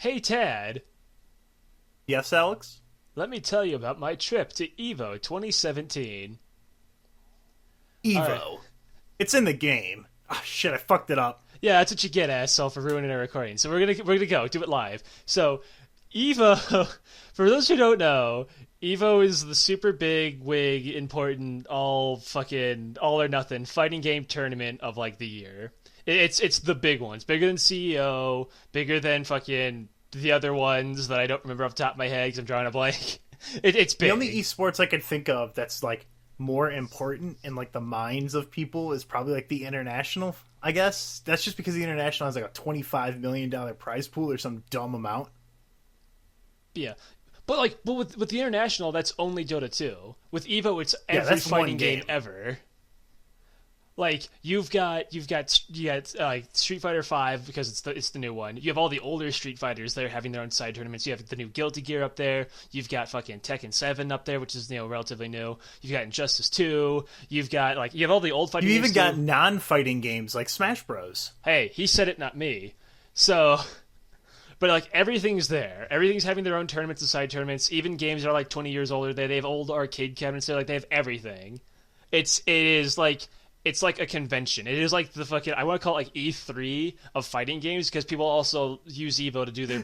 Hey Tad, Yes, Alex? let me tell you about my trip to EVO 2017. Alright. Evo. It's in the game. Ah, shit, I fucked it up. Yeah, that's what you get, asshole, for ruining our recording. So we're gonna go do it live. So EVO, for those who don't know, EVO is the super big, wig, important, all or nothing fighting game tournament of like the year. It's the big ones, bigger than CEO, bigger than fucking the other ones that I don't remember off the top of my head because I'm drawing a blank. It's The only big. esports I can think of that's like more important in like the minds of people is probably like the international, I guess. That's just because the international has like a $25 million prize pool or some dumb amount. Yeah. But with the international, that's only Dota 2. With Evo, it's Yeah, every that's one fighting game game. ever. Like you got Street Fighter 5 because it's the new one. You have all the older Street Fighters that are having their own side tournaments. You have the new Guilty Gear up there. You've got fucking Tekken 7 up there, which is relatively new. You've got Injustice 2. You have all the old fighting You games even got too. non-fighting games like Smash Bros. Hey, he said it, not me. So, but like everything's there. Everything's having their own tournaments and side tournaments. Even games that are like 20 years older, they have old arcade cabinets there. Like they have everything. It's like a convention. It is like the fucking I want to call it like E3 of fighting games because people also use Evo to do their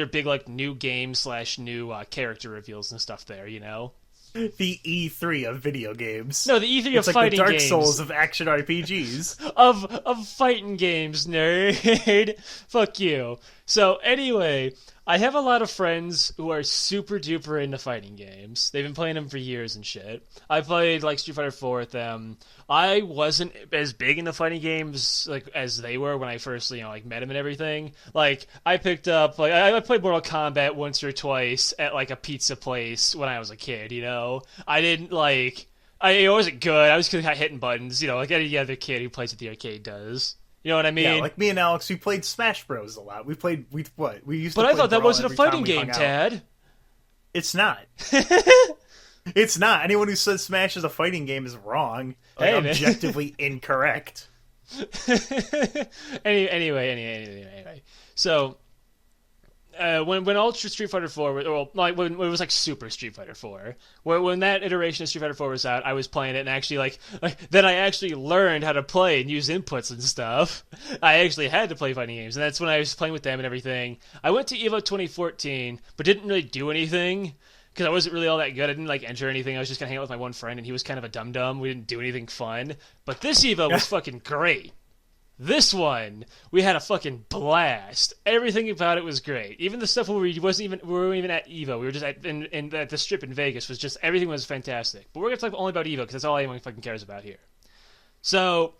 big new game slash new character reveals and stuff there. The E3 of video games. No, the E3 of It's like the fighting Dark games Souls of action RPGs. of fighting games, nerd. Fuck you. So anyway, I have a lot of friends who are super duper into fighting games. They've been playing them for years and shit. I played like Street Fighter 4 with them. I wasn't as big into fighting games like as they were when I first like met them and everything. Like I picked up like I played Mortal Kombat once or twice at like a pizza place when I was a kid. I didn't like. I wasn't good. I was kind of hitting buttons, like any other kid who plays at the arcade does. You know what I Yeah, mean? like me and Alex, we played Smash Bros a lot. We used But to I play thought that Brawl wasn't a every time fighting we game, hung out. Tad. It's not. It's not. Anyone who says Smash is a fighting game is wrong. Like, Hey, man. objectively incorrect. Anyway. So when Ultra Street Fighter 4, well, like when it was like Super Street Fighter 4, when that iteration of Street Fighter 4 was out, I was playing it and actually like then I actually learned how to play and use inputs and stuff. I actually had to play fighting games, and that's when I was playing with them and everything. I went to EVO 2014, but didn't really do anything. Because I wasn't really all that good. I didn't like enter anything. I was just gonna hang out with my one friend, and he was kind of a dum dum. We didn't do anything fun. But this Evo was fucking great. This one, we had a fucking blast. Everything about it was great. Even the stuff where we weren't even at Evo. We were just at the strip in Vegas. Was just everything was fantastic. But we're gonna talk only about Evo because that's all anyone fucking cares about here. So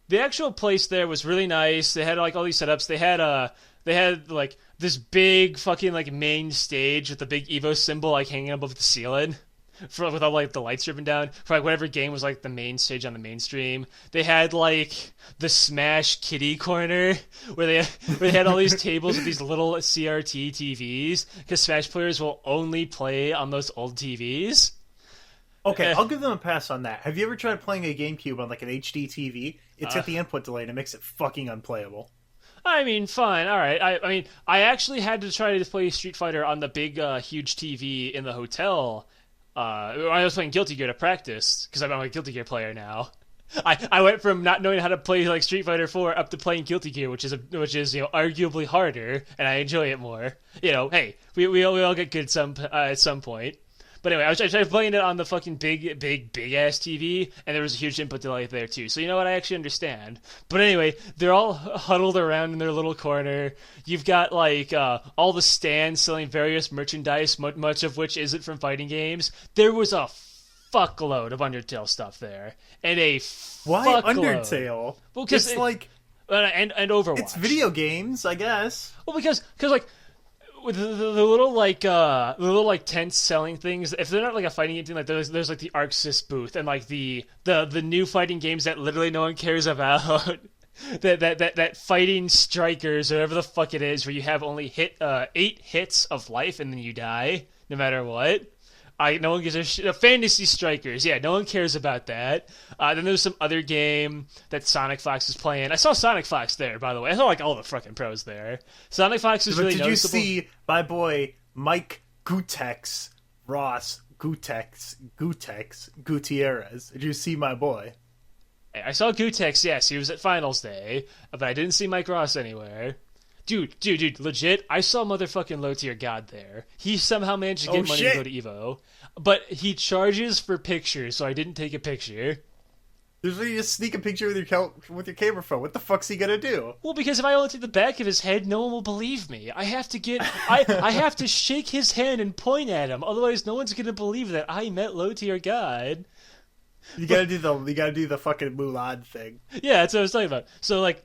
the actual place there was really nice. They had like all these setups. They had like this big fucking like main stage with the big Evo symbol like hanging above the ceiling. With all like the lights driven down for like whatever game was like the main stage on the mainstream. They had like the Smash Kitty corner where they had all these tables with these little CRT TVs because Smash players will only play on those old TVs. Okay, Eh, I'll give them a pass on that. Have you ever tried playing a GameCube on like an HD TV? It's uh, got the input delay and it makes it fucking unplayable. I mean, fine, all right. I mean, I actually had to try to play Street Fighter on the big, huge TV in the hotel. I was playing Guilty Gear to practice because I'm a Guilty Gear player now. I went from not knowing how to play like Street Fighter 4 up to playing Guilty Gear, which is arguably harder, and I enjoy it more. Hey, we all get good at some point. But anyway, I tried playing it on the fucking big ass TV, and there was a huge input delay there too. So you know what? I actually understand. But anyway, they're all huddled around in their little corner. You've got like all the stands selling various merchandise, much of which isn't from fighting games. There was a fuckload of Undertale stuff there, and a Why fuckload. Undertale? Well, because It's like and Overwatch. it's video games, I guess. Well, because like with the little like tent selling things, if they're not like a fighting game thing, like there's like the ArcSys booth and like the new fighting games that literally no one cares about. that fighting strikers or whatever the fuck it is, where you have only 8 hits of life and then you die no matter what. No one gives a shit. Fantasy Strikers, yeah, no one cares about that. Then there's some other game that Sonic Fox is playing. I saw Sonic Fox there, by the way. I saw like all the fucking pros there. Sonic Fox is But really did noticeable. you see my boy Mike Gutierrez? Did you see my boy? I saw Gutex, yes, he was at finals day, but I didn't see Mike Ross anywhere. Dude, legit, I saw motherfucking low tier God there. He somehow managed to get money to go to Evo, but he charges for pictures, so I didn't take a picture. Usually you just sneak a picture with your camera phone. What the fuck's he gonna do? Well, because if I only take the back of his head, no one will believe me. I have to shake his hand and point at him, otherwise no one's gonna believe that I met low tier God. You gotta do the fucking Mulan thing. Yeah, that's what I was talking about. So like,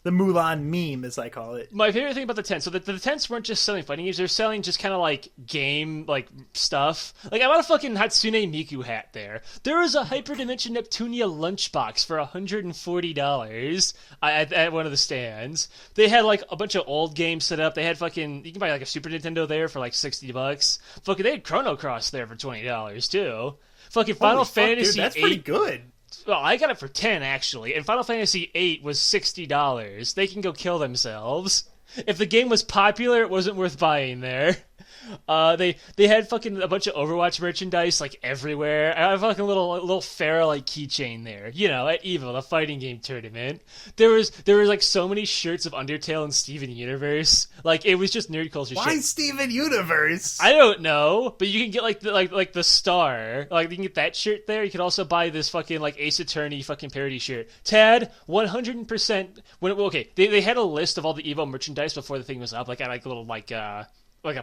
the Mulan meme, as I call it. my favorite thing about the tents, so the tents weren't just selling fighting games, they're selling just kind of like game, like stuff. Like, I bought a fucking Hatsune Miku hat there. There was a Hyperdimension Neptunia lunchbox for $140 at one of the stands. They had like a bunch of old games set up. They had fucking, you can buy like a Super Nintendo there for like $60. Fucking, they had Chrono Cross there for $20 too. Fucking Final Fantasy dude, that's 8. pretty good. Well, I got it for 10 actually, and Final Fantasy VIII was $60. They can go kill themselves. If the game was popular, it wasn't worth buying there. They had fucking a bunch of Overwatch merchandise like everywhere. I have like a little Pharah like keychain there, you know, at EVO, the fighting game tournament. There was like so many shirts of Undertale and Steven Universe. Like, it was just nerd culture shit. Why Steven Universe? I don't know, but you can get like the star. Like, you can get that shirt there. You can also buy this fucking like Ace Attorney fucking parody shirt. Tad, 100%. They had a list of all the EVO merchandise before the thing was up. Like, I like a little like a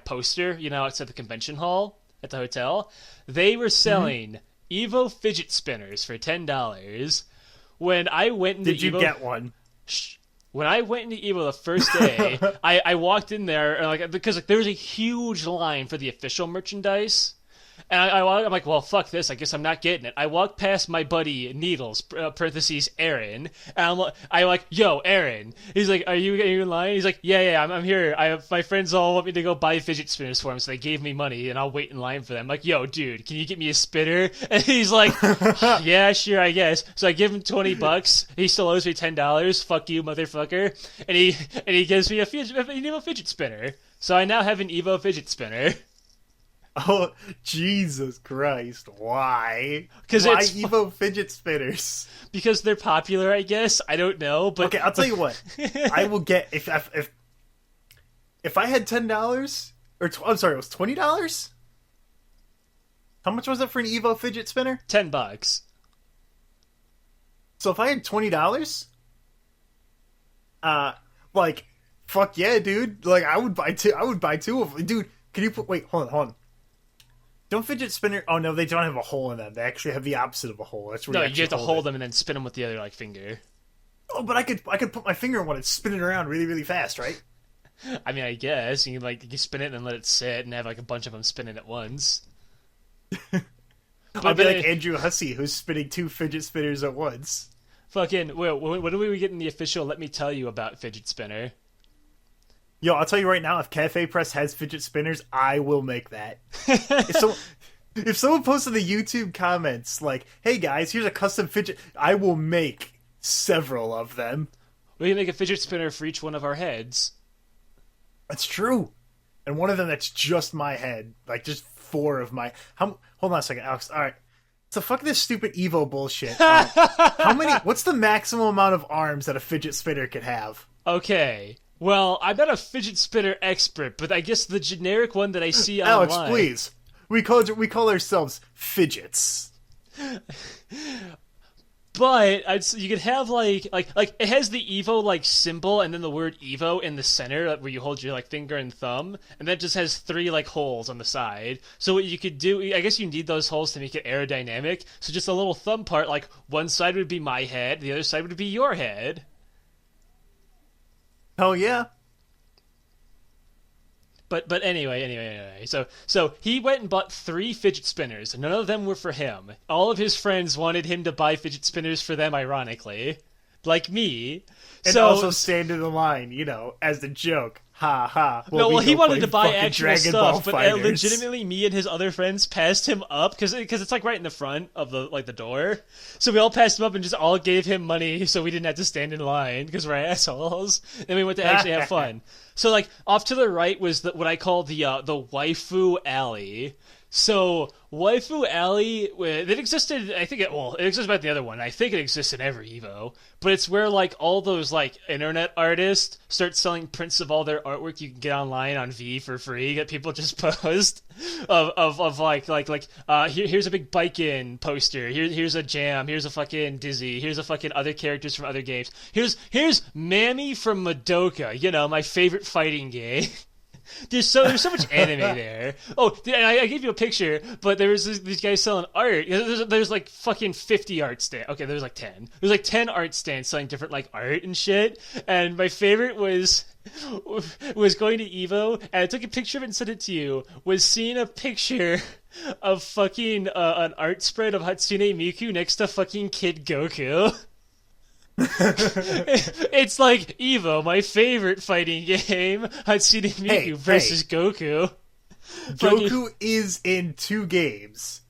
poster, you know, it's at the convention hall at the hotel. They were selling EVO fidget spinners for $10. When I went into Did you EVO, get one? when I went into EVO the first day, I walked in there and like, because like, there was a huge line for the official merchandise. And I'm like, well, fuck this. I guess I'm not getting it. I walked past my buddy Needles, parentheses Aaron, and I'm like, yo, Aaron. He's like, are you in line? He's like, yeah, I'm here. My friends all want me to go buy fidget spinners for him, so they gave me money, and I'll wait in line for them. I'm like, yo, dude, can you get me a spinner? And he's like, yeah, sure, I guess. So I give him $20. He still owes me $10. Fuck you, motherfucker. And he gives me an EVO fidget spinner. So I now have an EVO fidget spinner. Oh, Jesus Christ. Why? Why EVO fidget spinners? Because they're popular, I guess. I don't know, but okay, I'll tell you what. I will get if I had $10 or I'm sorry, it was $20. How much was it for an EVO fidget spinner? $10. So if I had $20, like, fuck yeah, dude. Like, I would buy two. I would buy two of them, dude. Can you wait? Hold on. Don't fidget spinner. Oh no, they don't have a hole in them. They actually have the opposite of a hole. That's where you have to hold them and then spin them with the other like finger. Oh, but I could put my finger in one and spin it around really, really fast, right? I mean, I guess you can spin it and then let it sit and have like a bunch of them spinning at once. I'll be like Andrew Hussey, who's spinning two fidget spinners at once. Fucking, when are we getting the official let me tell you about fidget spinner? Yo, I'll tell you right now, if Cafe Press has fidget spinners, I will make that. If someone posts in the YouTube comments, like, hey guys, here's a custom fidget, I will make several of them. We can make a fidget spinner for each one of our heads. That's true. And one of them that's just my head. Like, just four of my... Hold on a second, Alex. All right. So fuck this stupid Evo bullshit. What's the maximum amount of arms that a fidget spinner could have? Okay. Well, I'm not a fidget spinner expert, but I guess the generic one that I see Alex, online... please. We call ourselves fidgets. But you could have like it has the Evo like symbol and then the word Evo in the center, like, where you hold your like finger and thumb, and that just has 3 like holes on the side. So what you could do, I guess you need those holes to make it aerodynamic. So just a little thumb part, like one side would be my head, the other side would be your head. Oh yeah. But anyway, so he went and bought 3 fidget spinners. None of them were for him. All of his friends wanted him to buy fidget spinners for them, ironically. like me. And So also stand in the line, you know, as the joke. Ha ha. no, well, he wanted to buy fucking actual Dragon Ball stuff, but Fighters. legitimately, me and his other friends passed him up because it's like right in the front of the door. So we all passed him up and just all gave him money, so we didn't have to stand in line because we're assholes. And we went to actually have fun. So like off to the right was what I call the waifu alley. So Waifu Alley, it existed. I think it exists about the other one. I think it exists in every Evo, but it's where like all those like internet artists start selling prints of all their artwork you can get online on V for free. That people just post of here's a big bike-in poster. Here's a Jam. Here's a fucking Dizzy. Here's a fucking other characters from other games. Here's Mammy from Madoka. You know, my favorite fighting game. There's so much anime there. Oh, I gave you a picture, but there was these guys selling art. There's like fucking 50 art stands. Okay, there's like 10. There's like 10 art stands selling different like art and shit. And my favorite was going to Evo, and I took a picture of it and sent it to you. Was seeing a picture of fucking an art spread of Hatsune Miku next to fucking Kid Goku. It's like Evo, my favorite fighting game, Hatsune Miku versus Goku. Goku is in 2 games.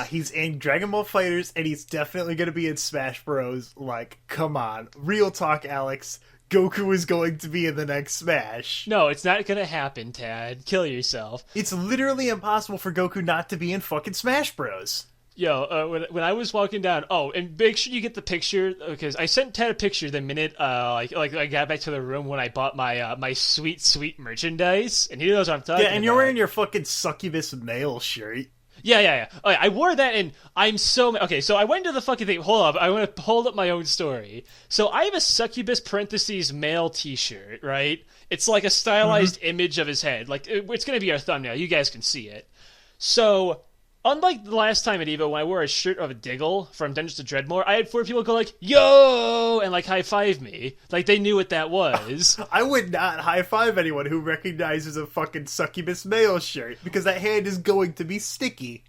He's in Dragon Ball Fighters, and he's definitely going to be in Smash Bros. Like, come on. Real talk, Alex. Goku is going to be in the next Smash. No, it's not going to happen, Tad. Kill yourself. It's literally impossible for Goku not to be in fucking Smash Bros. Yo, when I was walking down, and make sure you get the picture, because I sent Ted a picture the minute I got back to the room when I bought my my sweet merchandise, and he knows what I'm talking about. Yeah, and you're wearing your fucking succubus male shirt. Yeah. I wore that, and I'm so... Okay, so I went to the fucking thing. Hold up. I want to hold up my own story. So I have a succubus parentheses male t-shirt, right? It's like a stylized image of his head. Like, it's going to be our thumbnail. You guys can see it. So... Unlike the last time at EVO when I wore a shirt of a Diggle from Dungeons to Dreadmore, I had 4 people go like, yo! And like high-five me. Like they knew what that was. I would not high-five anyone who recognizes a fucking succubus male shirt, because that hand is going to be sticky.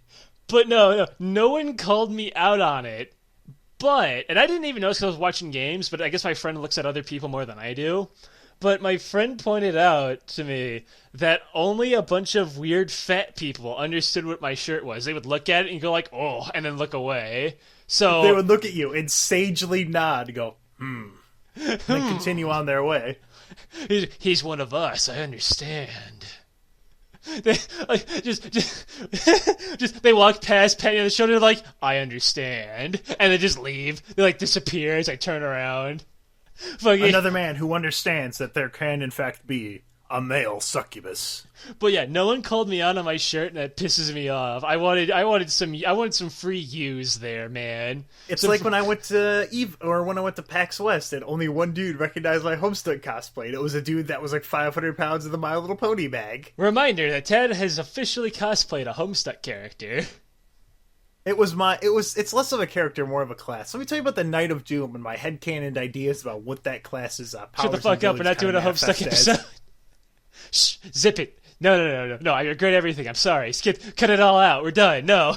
But no one called me out on it. But, and I didn't even notice because I was watching games, but I guess my friend looks at other people more than I do. But my friend pointed out to me that only a bunch of weird fat people understood what my shirt was. They would look at it and go like, oh, and then look away. So they would look at you and sagely nod and go, and then continue on their way. He's one of us, I understand. They they walk past, pat me on the shoulder, like, I understand. And they just leave. They like disappear as I turn around. Fucking... Another man who understands that there can in fact be a male succubus. But yeah, no one called me out on my shirt, and that pisses me off. I wanted some free use there, man. It's like when I went to when I went to PAX West, and only one dude recognized my Homestuck cosplay. And it was a dude that was like 500 pounds in the My Little Pony bag. Reminder that Ted has officially cosplayed a Homestuck character. It's less of a character, more of a class. Let me tell you about the Night of Doom and my headcanon ideas about what that class is. Shut the fuck up, we're not doing a Homestuck episode. Shh, zip it. No, I regret everything. I'm sorry. Cut it all out. We're done. No.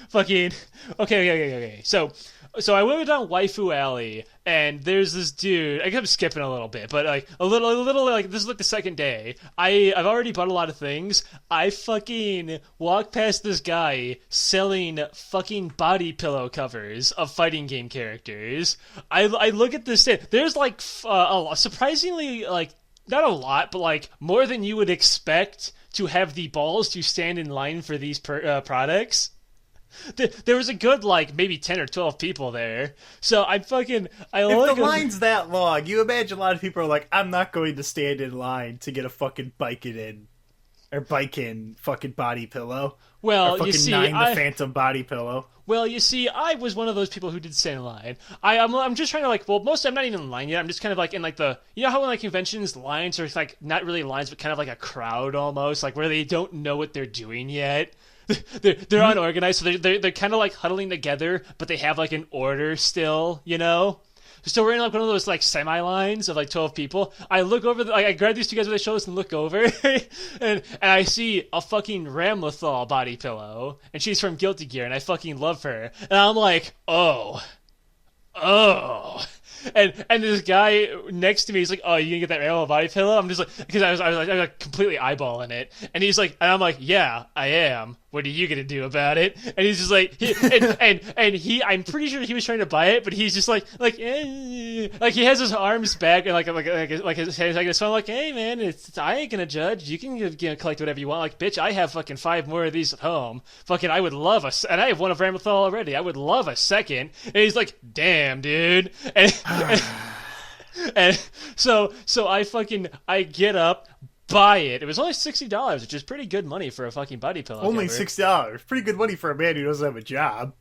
Fucking... Okay. So I went down Waifu Alley, and there's this dude. I kept skipping a little bit, but like a little like this is like the second day. I've already bought a lot of things. I fucking walked past this guy selling fucking body pillow covers of fighting game characters. I look at this. There's like surprisingly like not a lot, but like more than you would expect to have the balls to stand in line for these products. There was a good, like, maybe 10 or 12 people there. So if the line's that long, you imagine a lot of people are like, I'm not going to stand in line to get a fucking bike-in fucking body pillow. Well, or fucking you see, the Phantom body pillow. Well, you see, I was one of those people who did stand in line. I'm just trying to, like, well, I'm not even in line yet. I'm just kind of, like, in, like, you know how in, like, conventions, lines are, like, not really lines, but kind of like a crowd almost, like, where they don't know what they're doing yet. They're unorganized, so they're kind of like huddling together, but they have like an order still, you know. So we're in like one of those like semi lines of like 12 people. I look over, I grab these two guys with the shoulders and look over, and I see a fucking Ramlethal body pillow, and she's from Guilty Gear, and I fucking love her, and I'm like, oh. And this guy next to me, he's like, "Oh, you gonna get that animal body pillow?" I'm just like, because I was like completely eyeballing it, and he's like, and I'm like, "Yeah, I am. What are you gonna do about it?" And he's just like, I'm pretty sure he was trying to buy it, but he's just like like he has his arms back and like his hands like this. So I'm like, "Hey man, I ain't gonna judge. You can collect whatever you want. Like, bitch, I have fucking 5 more of these at home. Fucking, I would love and I have one of Ramlethal already. I would love a second." And he's like, "Damn, dude." And so I get up, buy it. It was only $60, which is pretty good money for a fucking body pillow. Only $60. Pretty good money for a man who doesn't have a job.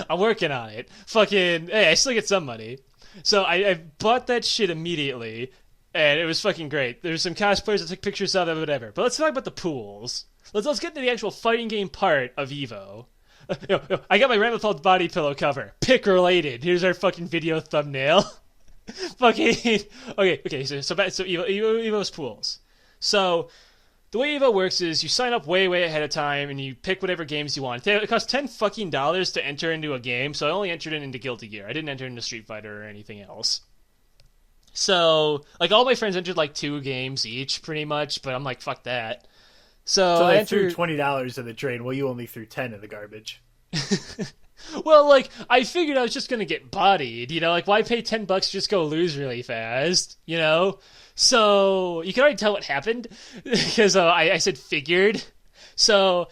I'm working on it. Fucking, hey, I still get some money. So I bought that shit immediately, and it was fucking great. There's some cosplayers that took pictures of it, whatever. But let's talk about the pools. Let's get into the actual fighting game part of EVO. I got my Ramlethal body pillow cover. Pick related. Here's our fucking video thumbnail. Fucking okay. So Evo's pools. So the way Evo works is you sign up way ahead of time and you pick whatever games you want. It costs $10 fucking to enter into a game. So I only entered into Guilty Gear. I didn't enter into Street Fighter or anything else. So like all my friends entered like 2 games each, pretty much. But I'm like, fuck that. So they threw $20 in the train. Well, you only threw 10 in the garbage. Well, like, I figured I was just gonna get bodied, you know? Like, why pay $10 to just go lose really fast, you know? So, you can already tell what happened, because I said figured. So,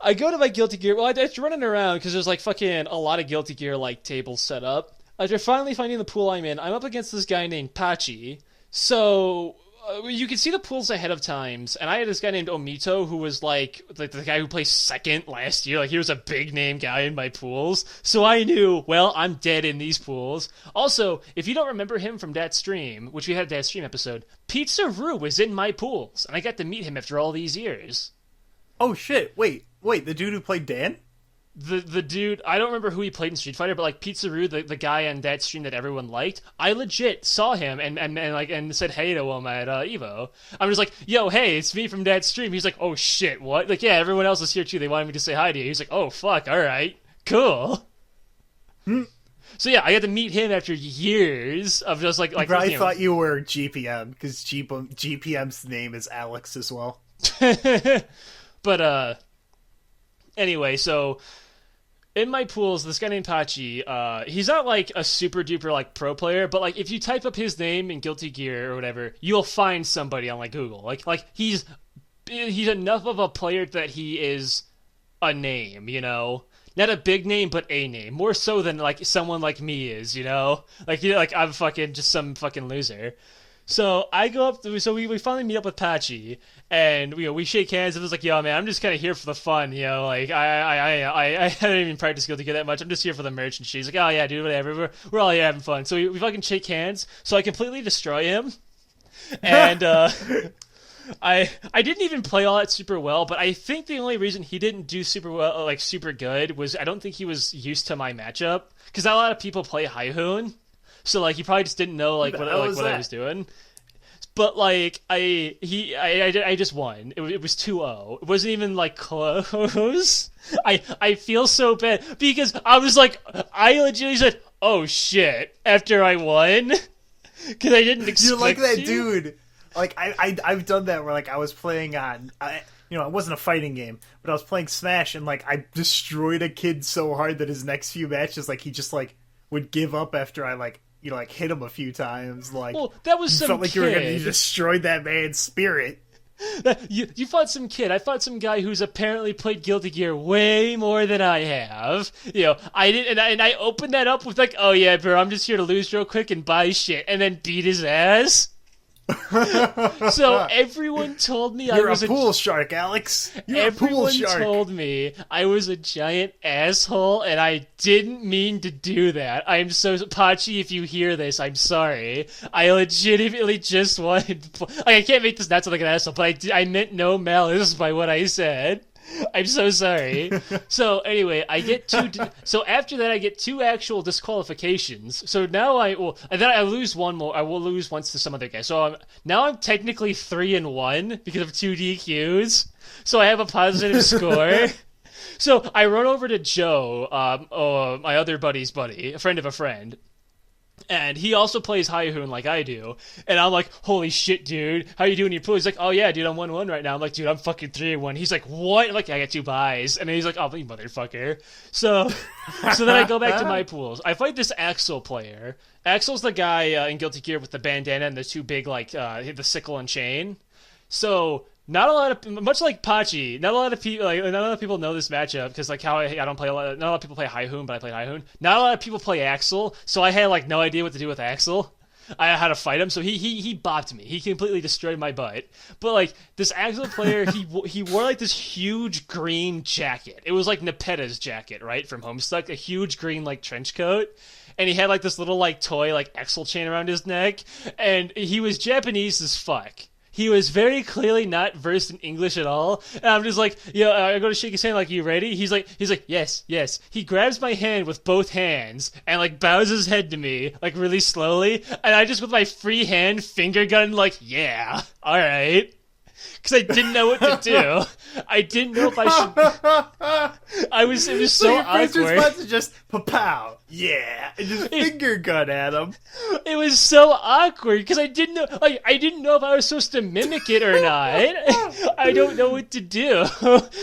I go to my Guilty Gear, well, I was running around, because there's, like, fucking a lot of Guilty Gear, like, tables set up. After finally finding the pool I'm in, I'm up against this guy named Pachi. So, you can see the pools ahead of times, and I had this guy named Omito who was like the guy who placed second last year. Like, he was a big name guy in my pools, so I knew, well, I'm dead in these pools. Also, if you don't remember him from that stream, which we had that stream episode, Pizza Roo was in my pools, and I got to meet him after all these years. Oh shit! Wait, the dude who played Dan? The dude, I don't remember who he played in Street Fighter, but like Pizza Roo, the guy on that stream that everyone liked, I legit saw him and said hey to him at Evo. I'm just like, yo, hey, it's me from that stream. He's like, oh shit, what? Like, yeah, everyone else is here too. They wanted me to say hi to you. He's like, oh fuck, all right, cool. So yeah, I got to meet him after years of just like. I probably thought you were GPM because GPM's name is Aleks as well. But anyway, so. In my pools, this guy named Pachi, he's not like a super duper like pro player, but like if you type up his name in Guilty Gear or whatever, you'll find somebody on like Google. Like he's enough of a player that he is a name, you know? Not a big name, but a name. More so than like someone like me is, you know? Like, you know, like I'm fucking just some fucking loser. So I go up, so we finally meet up with Pachi, and we shake hands. And it was like, yo, man, I'm just kind of here for the fun, you know. Like I haven't even practiced Guilty Gear that much. I'm just here for the merch and shit. He's like, oh yeah, dude, whatever. We're all here having fun. So we fucking shake hands. So I completely destroy him, and I didn't even play all that super well. But I think the only reason he didn't do super well, like super good, was I don't think he was used to my matchup, because a lot of people play Haihoon. So like he probably just didn't know like what I was doing. But like I just won. It was 2-0. It wasn't even like close. I feel so bad because I was like I legitimately said, "Oh shit," after I won because I didn't expect. You're like that dude. Like I've done that where like I was playing on it wasn't a fighting game, but I was playing Smash and like I destroyed a kid so hard that his next few matches like he just like would give up after I like hit him a few times. Like, well, that was some felt like kid. You destroyed that man's spirit. You fought some kid. I fought some guy who's apparently played Guilty Gear way more than I have. You know, I didn't, and I opened that up with like, oh yeah, bro, I'm just here to lose real quick and buy shit, and then beat his ass. So everyone told me You're a pool shark, Aleks. You're a pool shark. Everyone told me I was a giant asshole, and I didn't mean to do that. I'm so Pachi. If you hear this, I'm sorry. I legitimately just wanted. Like, I can't make this not sound like an asshole, but I meant no malice by what I said. I'm so sorry. So anyway, I get two. So after that, I get 2 actual disqualifications. So now and then I lose one more. I will lose once to some other guy. So now I'm technically 3-1 because of 2 DQs. So I have a positive score. So I run over to Joe, my other buddy's buddy, a friend of a friend. And he also plays Haihoon like I do. And I'm like, holy shit, dude. How you doing in your pool? He's like, oh yeah, dude, I'm 1-1 right now. I'm like, dude, I'm fucking 3-1. He's like, what? I'm like, I got 2 buys. And then he's like, oh, you motherfucker. So then I go back to my pools. I fight this Axel player. Axel's the guy in Guilty Gear with the bandana and the 2 big, like, the sickle and chain. So not a lot of, much like Pachi, not a lot of people know this matchup because like how I don't play a lot. Not a lot of people play Haihoon, but I play Haihoon. Not a lot of people play Axel, so I had like no idea what to do with Axel. I had to fight him, so he bopped me. He completely destroyed my butt. But like this Axel player, he wore like this huge green jacket. It was like Nepeta's jacket, right, from Homestuck, a huge green like trench coat. And he had like this little like toy like Axel chain around his neck, and he was Japanese as fuck. He was very clearly not versed in English at all. And I'm just like, I go to shake his hand like, you ready? He's like, yes, yes. He grabs my hand with both hands and like bows his head to me like really slowly. And I just with my free hand finger gun like, yeah, all right. Because I didn't know what to do. I didn't know if I should. It was so your first awkward. response is just pow, yeah, and just finger gun at him. It was so awkward because I didn't know if I was supposed to mimic it or not. I don't know what to do.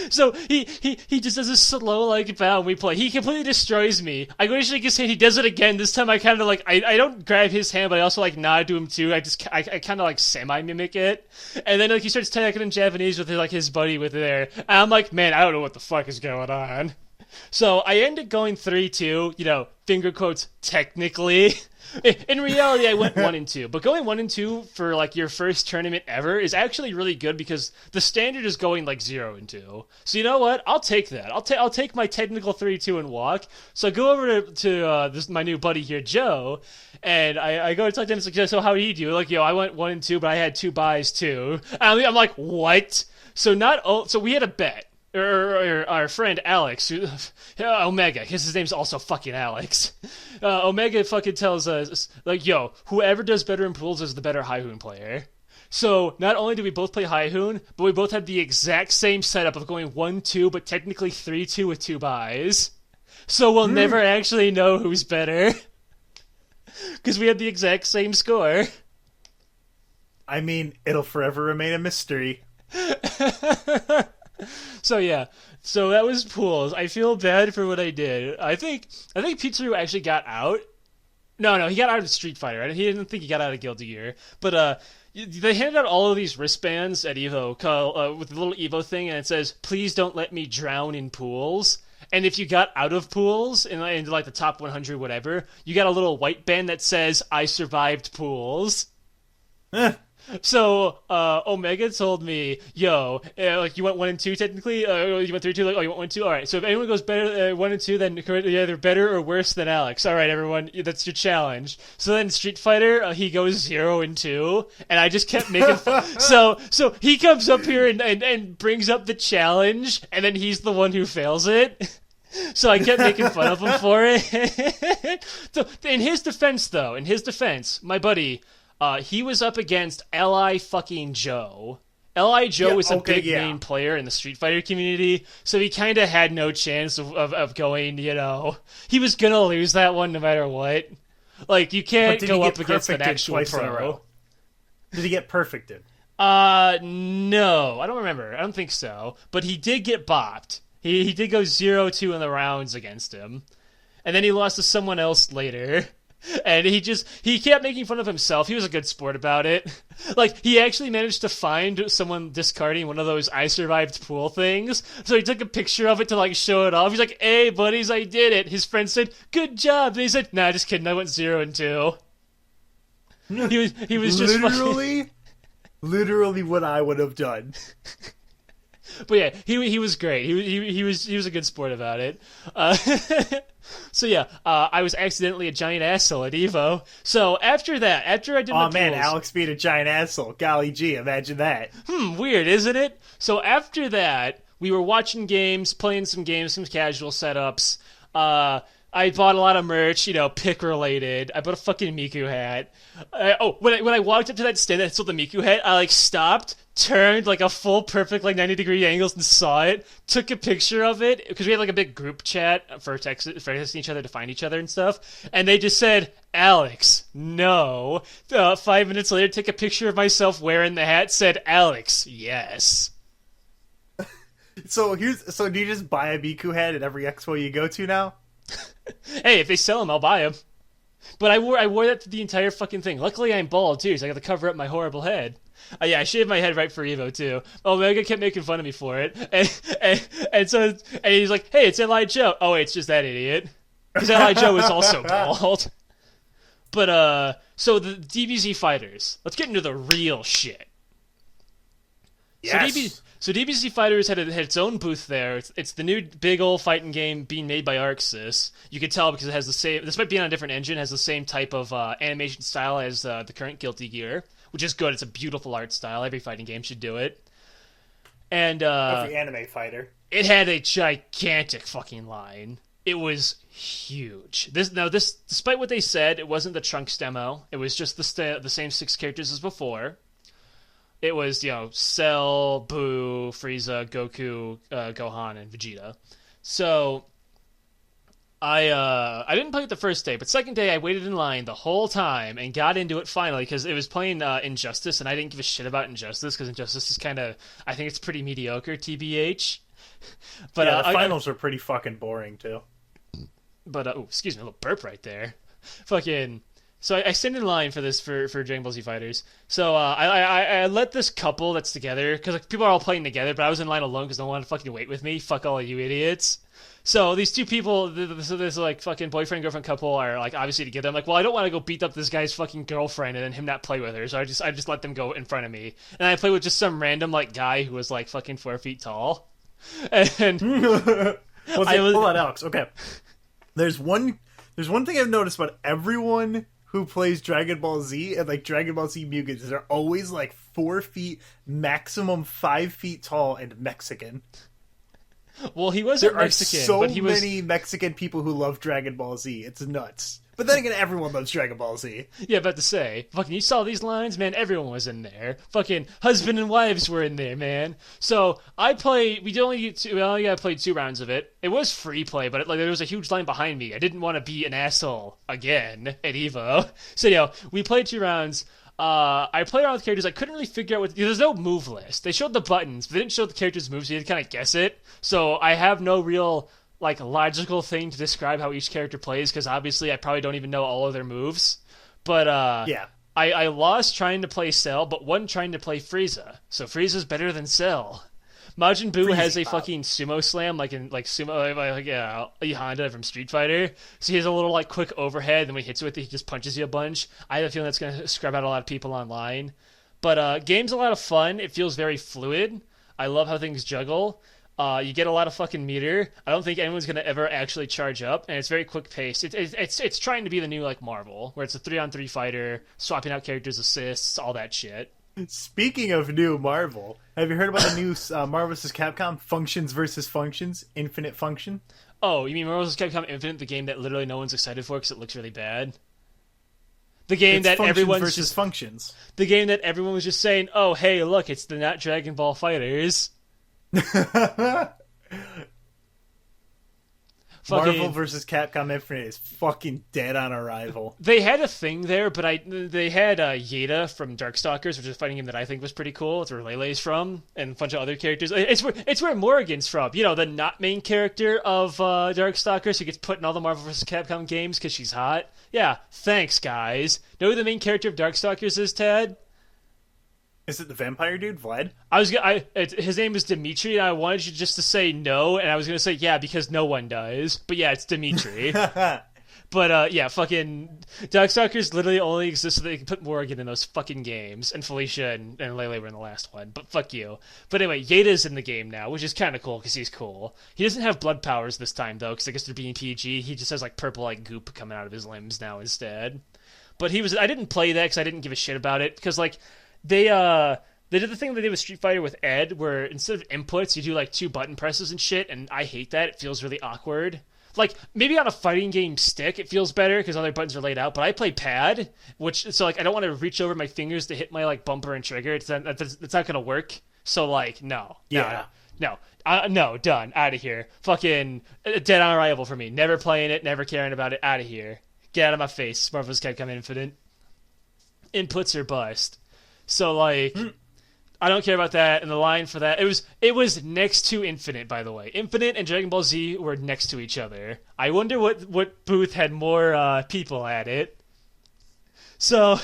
So he just does a slow like bow and we play. He completely destroys me. I go to shake his hand. He does it again. This time I kind of like I don't grab his hand, but I also like nod to him too. I kind of like semi mimic it, and then like he starts talking in Japanese with his buddy with there. And I'm like, man, I don't know what the fuck is going on. So I ended going 3-2, finger quotes, technically. In reality, I went 1-2. But going 1-2 for, like, your first tournament ever is actually really good because the standard is going, like, 0-2. So you know what? I'll take that. I'll take my technical 3-2 and walk. So I go over to my new buddy here, Joe, and I go to talk to him. It's like, so how do you do? Like, I went 1-2, but I had 2 buys, too. And I'm like, what? So we had a bet. Or our friend Aleks, Omega, because his name's also fucking Aleks. Omega fucking tells us, like, whoever does better in pools is the better Haihoon player. So not only do we both play Haihoon, but we both had the exact same setup of going 1-2, but technically 3-2 with 2 buys. So we'll never actually know who's better. Because we had the exact same score. I mean, it'll forever remain a mystery. So that was pools. I feel bad for what I did. I think Pizzaru actually got out. No, he got out of Street Fighter. He didn't think he got out of Guilty Gear. But they handed out all of these wristbands at EVO with the little EVO thing, and it says, "Please don't let me drown in pools." And if you got out of pools in like the top 100, whatever, you got a little white band that says, "I survived pools." So, Omega told me, like, you went 1-2 technically? You went 3-2? Like, oh, you went 1-2? Alright, so if anyone goes better 1-2, then you're either better or worse than Aleks. Alright, everyone, that's your challenge. So then Street Fighter, he goes 0-2, and I just kept making fun. So he comes up here and brings up the challenge, and then he's the one who fails it. So I kept making fun of him for it. So, in his defense, my buddy, he was up against Li fucking Joe. Li Joe is a big main player in the Street Fighter community, so he kind of had no chance of going, He was going to lose that one no matter what. Like, you can't go up against an actual pro. Did he get perfected? No. I don't remember. I don't think so. But he did get bopped. He did go 0-2 in the rounds against him. And then he lost to someone else later. And he kept making fun of himself. He was a good sport about it. Like, he actually managed to find someone discarding one of those I survived pool things. So he took a picture of it to, like, show it off. He's like, hey, buddies, I did it. His friend said, good job. And he said, nah, just kidding. I went 0-2. He was just literally what I would have done. But yeah, he was great. He was a good sport about it. So yeah, I was accidentally a giant asshole at EVO. So after I did my oh man, pools, Aleks being a giant asshole. Golly gee, imagine that. Weird, isn't it? So after that, we were watching games, playing some games, some casual setups. I bought a lot of merch, pick related. I bought a fucking Miku hat. When I walked up to that stand that sold the Miku hat, I like stopped, turned like a full perfect like 90-degree angles and saw it. Took a picture of it because we had like a big group chat for texting each other to find each other and stuff. And they just said, "Aleks, no." 5 minutes later, took a picture of myself wearing the hat. Said, "Aleks, yes." So do you just buy a Miku hat at every expo you go to now? Hey, if they sell them, I'll buy them. But I wore that to the entire fucking thing. Luckily, I'm bald too, so I got to cover up my horrible head. Yeah, I shaved my head right for Evo too. Oh, Mega kept making fun of me for it, and he's like, "Hey, it's Li Joe." Oh, wait, it's just that idiot, because Li Joe is also bald. But so the DBZ fighters. Let's get into the real shit. Yes. So DBZ Fighters had its own booth there. It's the new big old fighting game being made by Arxis. You could tell because it has the same. This might be on a different engine. Has the same type of animation style as the current Guilty Gear, which is good. It's a beautiful art style. Every fighting game should do it. And every anime fighter. It had a gigantic fucking line. It was huge. Despite what they said, it wasn't the Trunks demo. It was just the same 6 characters as before. It was, Cell, Boo, Frieza, Goku, Gohan, and Vegeta. So, I didn't play it the first day, but second day I waited in line the whole time and got into it finally because it was playing Injustice, and I didn't give a shit about Injustice because Injustice is kind of, I think it's pretty mediocre, TBH. But yeah, the finals were pretty fucking boring too. But excuse me, a little burp right there. Fucking. So I stand in line for this for Dragon Ball Z Fighters. So I let this couple that's together because like, people are all playing together, but I was in line alone because no one wanted to fucking wait with me. Fuck all of you idiots. So these two people, this like fucking boyfriend girlfriend couple are like obviously together. I'm like, well, I don't want to go beat up this guy's fucking girlfriend and then him not play with her. So I just let them go in front of me, and I played with just some random like guy who was like fucking 4 feet tall. And hold on, Alex. Okay, there's one thing I've noticed about everyone who plays Dragon Ball Z and like Dragon Ball Z Mugans. They're always like 4 feet, maximum 5 feet tall, and Mexican. Well, he wasn't there Mexican. There are so but he was... many Mexican people who love Dragon Ball Z. It's nuts. But then again, everyone loves Dragon Ball Z. Yeah, about to say. Fucking, you saw these lines? Man, everyone was in there. Fucking husband and wives were in there, man. So, we only got to play 2 rounds of it. It was free play, but there was a huge line behind me. I didn't want to be an asshole again at EVO. So, we played 2 rounds. I played around with characters. I couldn't really figure out there's no move list. They showed the buttons, but they didn't show the characters' moves, so you had to kind of guess it. So, I have no real like logical thing to describe how each character plays because obviously I probably don't even know all of their moves. But yeah, I lost trying to play Cell, but won trying to play Frieza. So Frieza's better than Cell. Majin Buu has a fucking sumo slam like in like sumo like Honda from Street Fighter. So he has a little like quick overhead, and when he hits you with it, he just punches you a bunch. I have a feeling that's gonna scrub out a lot of people online. But game's a lot of fun. It feels very fluid. I love how things juggle. You get a lot of fucking meter. I don't think anyone's gonna ever actually charge up, and it's very quick paced. It's trying to be the new like Marvel, where it's a 3-on-3 fighter, swapping out characters, assists, all that shit. Speaking of new Marvel, have you heard about the new Marvel vs. Capcom Functions versus Functions Infinite Function? Oh, you mean Marvel vs. Capcom Infinite, the game that literally no one's excited for because it looks really bad? The game that everyone's versus just Functions. The game that everyone was just saying, "Oh, hey, look, it's the not Dragon Ball Fighters." Marvel vs. Capcom Infinite is fucking dead on arrival. They had a thing there, but they had Yeda from Darkstalkers, which is a fighting game that I think was pretty cool. It's where Lele's from, and a bunch of other characters. It's where Morrigan's from. The not main character of Darkstalkers who gets put in all the Marvel vs. Capcom games because she's hot. Yeah, thanks, guys. Know who the main character of Darkstalkers is, Tad? Is it the vampire dude, Vlad? His name is Dimitri, and I wanted you just to say no, and I was going to say yeah, because no one does. But yeah, it's Dimitri. But yeah, fucking Darkstalkers literally only exist so they can put Morrigan in those fucking games, and Felicia and Lele were in the last one. But fuck you. But anyway, Yeda's in the game now, which is kind of cool, because he's cool. He doesn't have blood powers this time, though, because I guess they're being PG. He just has, like, purple, like, goop coming out of his limbs now instead. But I didn't play that, because I didn't give a shit about it, because, like, They did the thing they did with Street Fighter with Ed, where instead of inputs, you do like 2 button presses and shit, and I hate that. It feels really awkward. like maybe on a fighting game stick it feels better because other buttons are laid out, but I play pad, which so like I don't want to reach over my fingers to hit my like bumper and trigger. It's not gonna work. So like no, done, out of here. Fucking dead on arrival for me. Never playing it, never caring about it. Out of here. Get out of my face. Marvel's Capcom Infinite. Inputs are bust. So like. I don't care about that, and the line for that it was next to Infinite, by the way. Infinite and Dragon Ball Z were next to each other. I wonder what booth had more people at it. So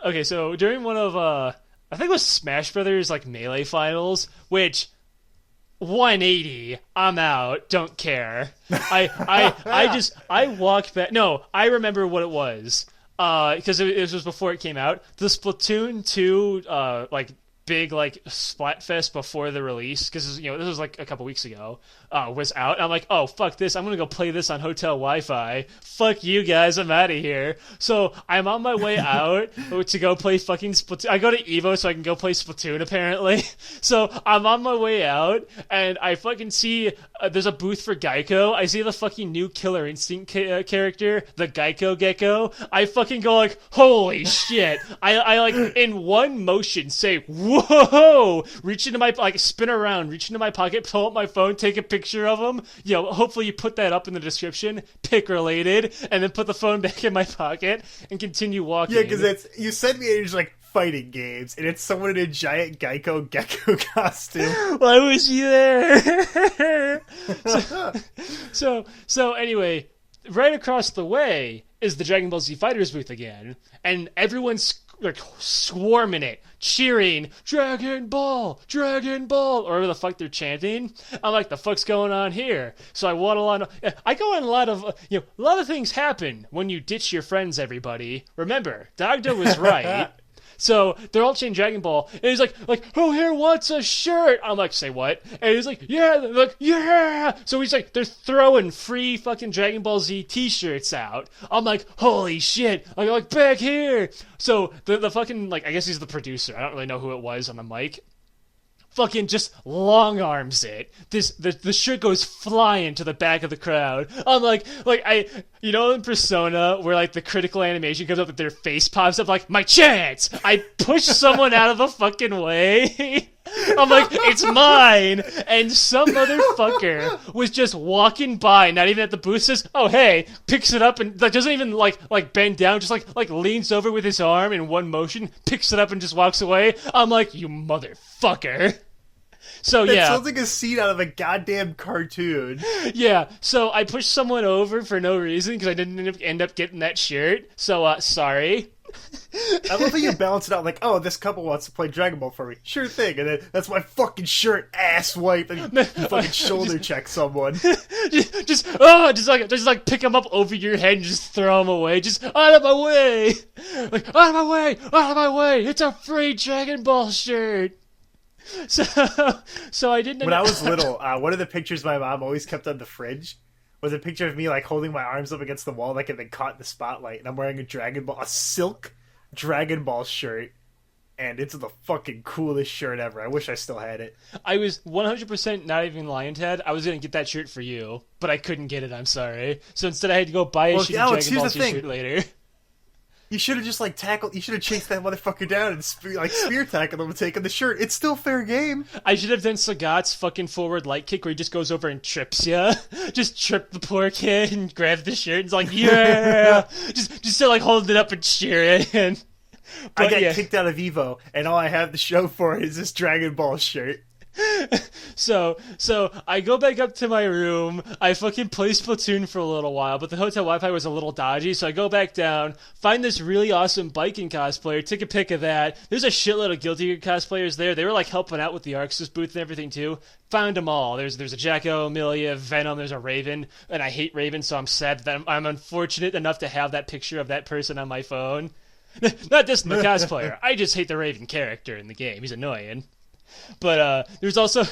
okay, so during one of I think it was Smash Brothers like Melee finals, which 180, I'm out, don't care. I walked back. No, I remember what it was. Because it was before it came out. The Splatoon 2, like big like Splatfest before the release, because this was like a couple weeks ago, was out. I'm like, oh fuck this, I'm gonna go play this on hotel Wi-Fi. Fuck you guys, I'm out of here. So I'm on my way out to go play fucking Splatoon. I go to EVO so I can go play Splatoon apparently. So I'm on my way out and I fucking see there's a booth for Geico. I see the fucking new Killer Instinct character, the gecko. I fucking go like, holy shit. I like in one motion say whoa, reach into my like spin around, reach into my pocket, pull up my phone, take a picture of him. Hopefully you put that up in the description, pick related, and then put the phone back in my pocket and continue walking. Yeah, because you sent me it's like fighting games, and it's someone in a giant gecko costume. Why was you there? So anyway, right across the way is the Dragon Ball Z Fighters booth again, and everyone's like swarming it, cheering Dragon Ball, or whatever the fuck they're chanting. I'm like, the fuck's going on here? So I waddle on. I go on a lot of things happen when you ditch your friends. Everybody, remember, Dogdo was right. So they're all chanting Dragon Ball, and he's like, who here wants a shirt? I'm like, say what? And he's like, yeah, like, yeah. So he's like, they're throwing free fucking Dragon Ball Z t-shirts out. I'm like, holy shit! I'm like, back here. So the fucking like, I guess he's the producer. I don't really know who it was on the mic. Fucking just long arms it. The shirt goes flying to the back of the crowd. I'm like in Persona where like the critical animation comes up and their face pops up, like, my chance. I push someone out of the fucking way. I'm like, it's mine. And some motherfucker was just walking by, not even at the booth, says, oh hey, picks it up and like doesn't even like bend down, just like leans over with his arm in one motion, picks it up and just walks away. I'm like, you motherfucker. So that yeah, sounds like a scene out of a goddamn cartoon. Yeah, so I pushed someone over for no reason because I didn't end up getting that shirt. So sorry. I love how you balance it out like, oh, this couple wants to play Dragon Ball for me. Sure thing. And then that's my fucking shirt, ass wipe, and you fucking shoulder check someone. just pick them up over your head and just throw them away. Just out of my way. Like, out of my way. It's a free Dragon Ball shirt. So I didn't. When I was little, one of the pictures my mom always kept on the fridge was a picture of me like holding my arms up against the wall, like, and then caught in the spotlight, and I'm wearing a silk Dragon Ball shirt, and it's the fucking coolest shirt ever. I wish I still had it. I was 100% not even lying, Ted. I was gonna get that shirt for you, but I couldn't get it. I'm sorry. So instead, I had to go buy a shitty Dragon Ball Z shirt later. You should have just like tackled. You should have chased that motherfucker down and spear tackled him and taken the shirt. It's still fair game. I should have done Sagat's fucking forward light kick where he just goes over and trips ya. Just trip the poor kid and grab the shirt and it's like, yeah. just to like hold it up and cheer it. And I got kicked out of EVO, and all I have to show for it is this Dragon Ball shirt. So I go back up to my room, I fucking play Splatoon for a little while, but the hotel Wi-Fi was a little dodgy, so I go back down, find this really awesome biking cosplayer, take a pic of that. There's a shitload of Guilty Gear cosplayers there. They were like helping out with the Arxis booth and everything too. Found them all. There's a Gecko, Amelia, Venom, there's a Raven, and I hate Raven, so I'm sad that I'm unfortunate enough to have that picture of that person on my phone. Not just the cosplayer, I just hate the Raven character in the game. He's annoying. But there's also,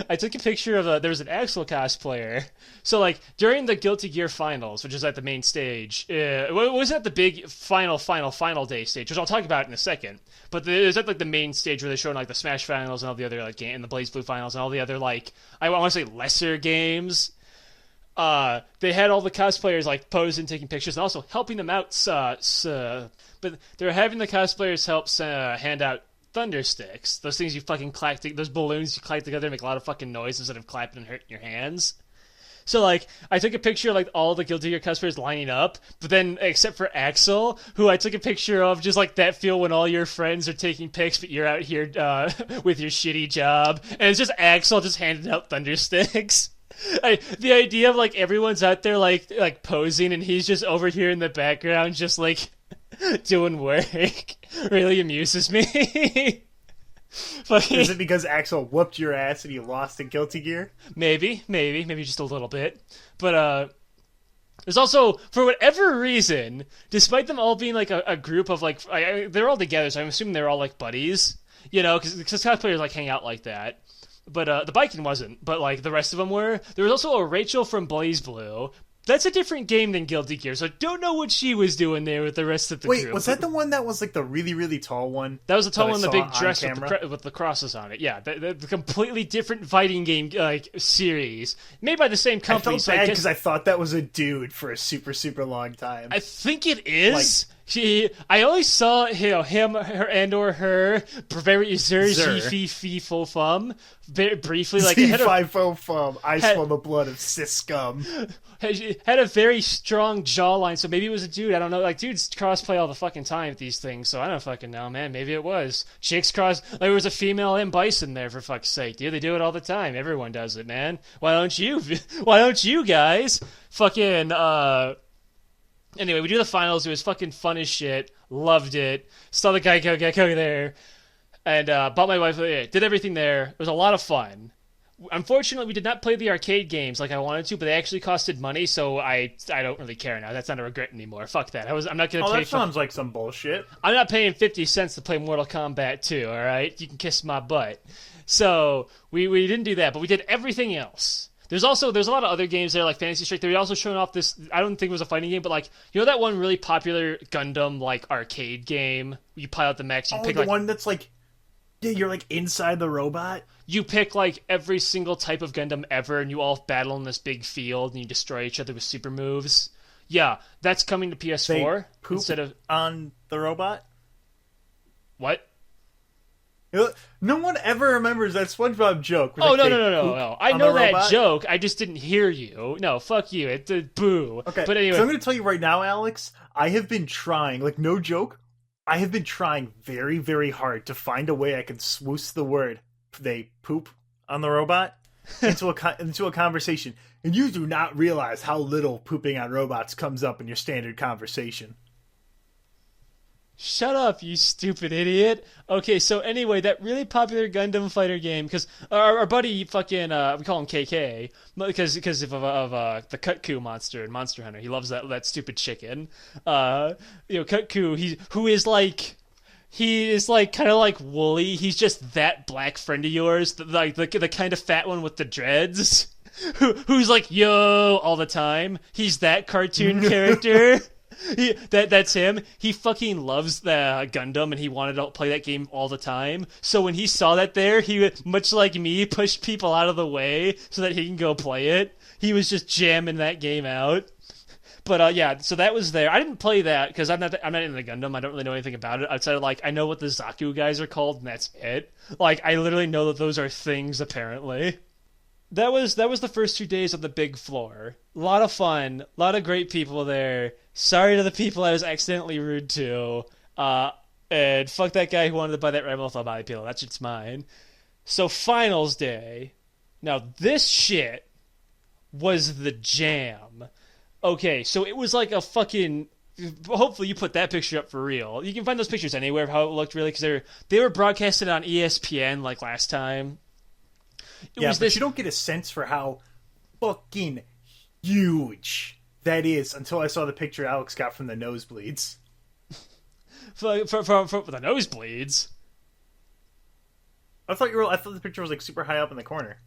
I took a picture of there was an Axel cosplayer. So like during the Guilty Gear finals, which is at the main stage, it was at the big final day stage, which I'll talk about in a second. But it was at like the main stage where they're showing like the Smash finals and all the other like game, and the BlazBlue finals and all the other like I want to say lesser games. they had all the cosplayers like posing, taking pictures, and also helping them out. But they're having the cosplayers help hand out thunder sticks. Those things you fucking those balloons you clack together and make a lot of fucking noise instead of clapping and hurting your hands. So, like, I took a picture of, like, all the Guilty Gear cosplayers lining up, but then, except for Axel, who I took a picture of, just like that feel when all your friends are taking pics, but you're out here with your shitty job, and it's just Axel just handing out thunder sticks. The idea of, like, everyone's out there, like posing, and he's just over here in the background, just, like, doing work, really amuses me. Is it because Axel whooped your ass and you lost in Guilty Gear? Maybe just a little bit. But there's also, for whatever reason, despite them all being like a group of like, they're all together, so I'm assuming they're all like buddies, you know, because cosplayers like hang out like that. But the biking wasn't, but like the rest of them were. There was also a Rachel from Blaze Blue. That's a different game than Guilty Gear, so I don't know what she was doing there with the rest of the group. Wait, was that the one that was like the really, really tall one? That was the tall one, the big dress with the crosses on it. Yeah, the completely different fighting game like series made by the same company. I felt bad because I thought that was a dude for a super, super long time. I think it is. I only saw him, her, and or her very fo fum very briefly. Like fo fum. I smell the blood of cis scum. Had a very strong jawline, so maybe it was a dude. I don't know. Like, dudes crossplay all the fucking time with these things, so I don't fucking know, man. Maybe it was. Chicks cross. Like, there was a female M. Bison there, for fuck's sake. Dude, they do it all the time. Everyone does it, man. Why don't you? Why don't you guys? Fucking, Anyway, we do the finals. It was fucking fun as shit. Loved it. Saw the gecko there. And bought my wife. Did everything there. It was a lot of fun. Unfortunately, we did not play the arcade games like I wanted to, but they actually costed money, so I don't really care now. That's not a regret anymore. Fuck that. I'm not gonna. That sounds like some bullshit. I'm not paying 50 cents to play Mortal Kombat 2. All right, you can kiss my butt. So we didn't do that, but we did everything else. There's a lot of other games there, like Fantasy Strike. They're also showing off this. I don't think it was a fighting game, but like, you know that one really popular Gundam like arcade game. You pilot the mechs. You pick the one that's like. Yeah, you're like inside the robot. You pick like every single type of Gundam ever, and you all battle in this big field, and you destroy each other with super moves. Yeah, that's coming to PS4 they poop instead of on the robot. What? No one ever remembers that SpongeBob joke. Oh, no. I know that joke. I just didn't hear you. No, fuck you. It's a boo. Okay, but anyway, so I'm going to tell you right now, Alex. I have been trying, like no joke. I have been trying very, very hard to find a way I can swoosh the word "they poop" on the robot into a conversation, and you do not realize how little pooping on robots comes up in your standard conversation. Shut up, you stupid idiot. Okay, so anyway, that really popular Gundam fighter game, because our buddy fucking, we call him KK, because of the Kutku monster in Monster Hunter. He loves that stupid chicken. Kutku, he is like kind of like Wooly. He's just that black friend of yours, the kind of fat one with the dreads, who's like, yo, all the time. He's that cartoon character. That's him. He fucking loves the Gundam, and he wanted to play that game all the time. So when he saw that there, he, much like me, pushed people out of the way so that he can go play it. He was just jamming that game out. But yeah, so that was there. I didn't play that because I'm not in the Gundam. I don't really know anything about it outside of like I know what the Zaku guys are called, and that's it. Like I literally know that those are things apparently. That was the first 2 days on the big floor. A lot of fun, a lot of great people there. Sorry to the people I was accidentally rude to. And fuck that guy who wanted to buy that Remolthal body pillow. That shit's mine. So finals day. Now this shit was the jam. Okay, so it was like a fucking. Hopefully you put that picture up for real. You can find those pictures anywhere of how it looked really, because they were broadcasted on ESPN like last time. But you don't get a sense for how fucking huge that is until I saw the picture Alex got from the nosebleeds. For the nosebleeds? I thought the picture was like super high up in the corner.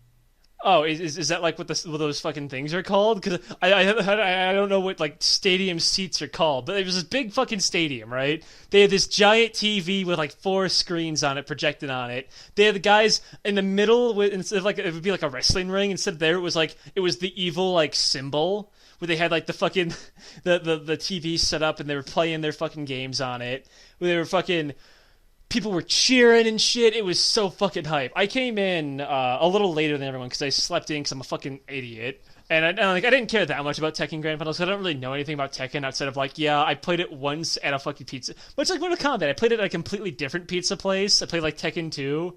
Oh, is that like what those fucking things are called? Because I don't know what like stadium seats are called, but it was this big fucking stadium, right? They had this giant TV with like 4 screens on it projected on it. They had the guys in the middle with, instead of like it would be like a wrestling ring. Instead of there, it was the evil like symbol where they had like the fucking the TV set up and they were playing their fucking games on it. Where they were fucking. People were cheering and shit. It was so fucking hype. I came in a little later than everyone because I slept in because I'm a fucking idiot. And I didn't care that much about Tekken Grand Finals. I don't really know anything about Tekken outside of like, yeah, I played it once at a fucking pizza. Much like Mortal Kombat, I played it at a completely different pizza place. I played like Tekken 2.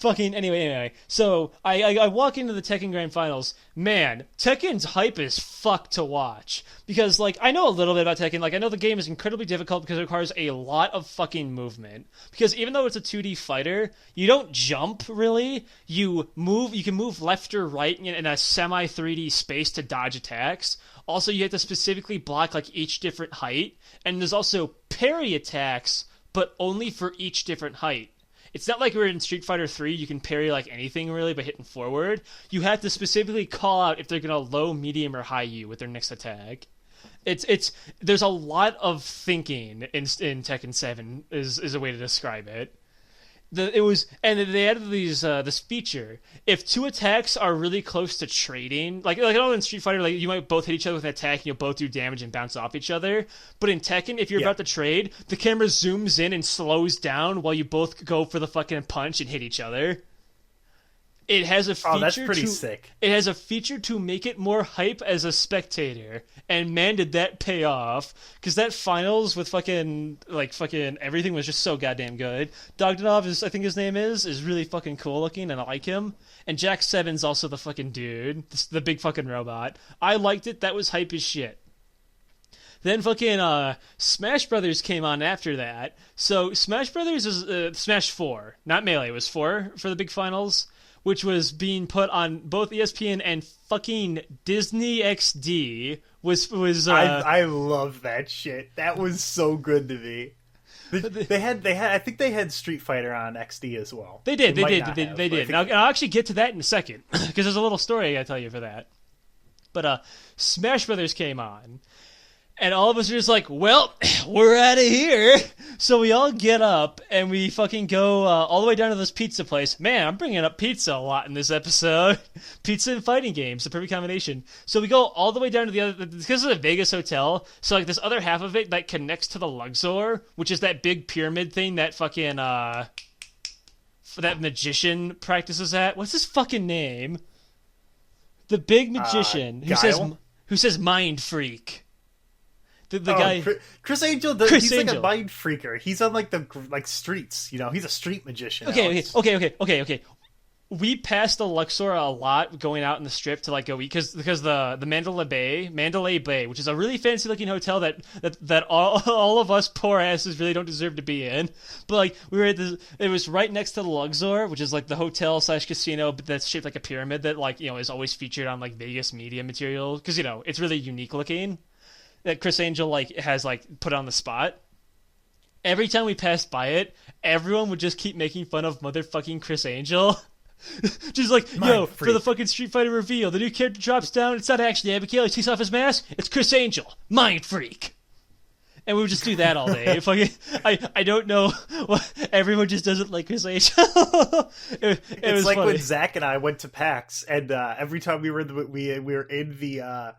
Anyway. So I walk into the Tekken Grand Finals. Man, Tekken's hype is fuck to watch. Because, like, I know a little bit about Tekken. Like, I know the game is incredibly difficult because it requires a lot of fucking movement. Because even though it's a 2D fighter, you don't jump, really. You can move left or right in a semi-3D space to dodge attacks. Also, you have to specifically block, like, each different height. And there's also parry attacks, but only for each different height. It's not like we're in Street Fighter 3, you can parry like anything really by hitting forward. You have to specifically call out if they're going to low, medium, or high you with their next attack. There's a lot of thinking in Tekken 7 is a way to describe it. They added this feature. If 2 attacks are really close to trading, like I know in Street Fighter, like you might both hit each other with an attack and you'll both do damage and bounce off each other. But in Tekken, if you're about to trade, the camera zooms in and slows down while you both go for the fucking punch and hit each other. It has a feature. Oh, that's pretty sick. It has a feature to make it more hype as a spectator, and man, did that pay off! Because that finals with fucking everything was just so goddamn good. Dogdanov I think his name is really fucking cool looking, and I like him. And Jack 7's also the fucking dude, the big fucking robot. I liked it. That was hype as shit. Then fucking Smash Brothers came on after that. So Smash Brothers is Smash 4, not Melee. It was 4 for the big finals, which was being put on both ESPN and fucking Disney XD. I love that shit. That was so good to me. They had. I think they had Street Fighter on XD as well. They did. They did. I'll actually get to that in a second because there's a little story I gotta tell you for that. But Smash Brothers came on. And all of us are just like, well, we're out of here. So we all get up and we fucking go all the way down to this pizza place. Man, I'm bringing up pizza a lot in this episode. Pizza and fighting games, the perfect combination. So we go all the way down to the other, because it's a Vegas hotel. So like this other half of it that connects to the Luxor, which is that big pyramid thing that fucking, that magician practices at. What's his fucking name? The big magician who says mind freak. The guy, Chris Angel, he's like a mind freaker. He's on like the streets, you know. He's a street magician. Okay. We passed the Luxor a lot going out in the strip to like go eat because the Mandalay Bay, which is a really fancy looking hotel that all of us poor asses really don't deserve to be in. But like we were at it was right next to the Luxor, which is like the hotel / casino, but that's shaped like a pyramid that like is always featured on like Vegas media material because it's really unique looking. That Chris Angel has put on the spot. Every time we passed by it, everyone would just keep making fun of motherfucking Chris Angel. Just like, yo, for the fucking Street Fighter reveal, the new character drops down. It's not actually Abigail. He takes off his mask. It's Chris Angel, mind freak. And we would just do that all day. I don't know. Everyone just doesn't like Chris Angel. It's like funny. when Zach and I went to PAX, and every time we were in the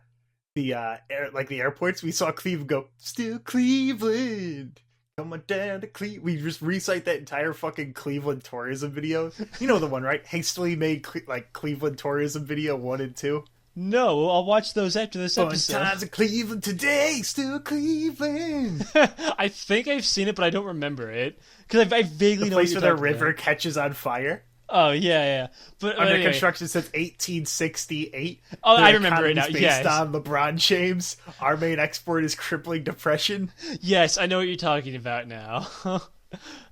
airports, we saw Cleveland go, still Cleveland, come on down to Cleveland. We just recite that entire fucking Cleveland tourism video. You know the one, right? Hastily made Cleveland tourism video 1 and 2. No, I'll watch those after this episode. Times in Cleveland today, still Cleveland. I think I've seen it, but I don't remember it because I vaguely know the place where their river catches on fire. Oh yeah. But under construction since 1868. Oh, I remember it now. Based on LeBron James, our main export is crippling depression. Yes, I know what you're talking about now.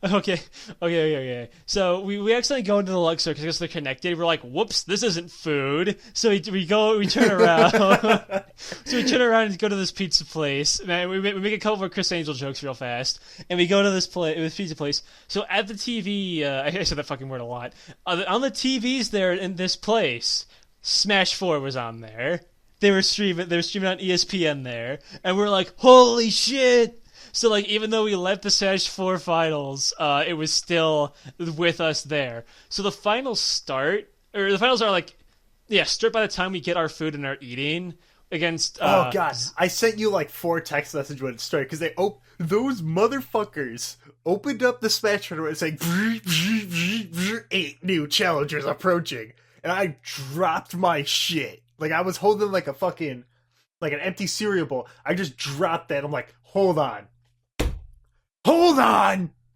Okay. So we accidentally go into the Luxor because they're connected. We're like, whoops, this isn't food. So we turn around. So we turn around and go to this pizza place. Man, we make a couple of Chris Angel jokes real fast, and we go to this pizza place. So at the TV, I said that fucking word a lot. On the TVs there in this place, Smash 4 was on there. They were streaming on ESPN there, and we're like, holy shit! So like, even though we left the Smash 4 finals, it was still with us there. So the finals start, or the finals are like, start by the time we get our food and are eating against. Oh god, I sent you like 4 text messages when it started because those motherfuckers opened up the Smash tournament saying 8 new challengers approaching, and I dropped my shit. Like I was holding like a fucking like an empty cereal bowl. I just dropped that. I'm like, hold on,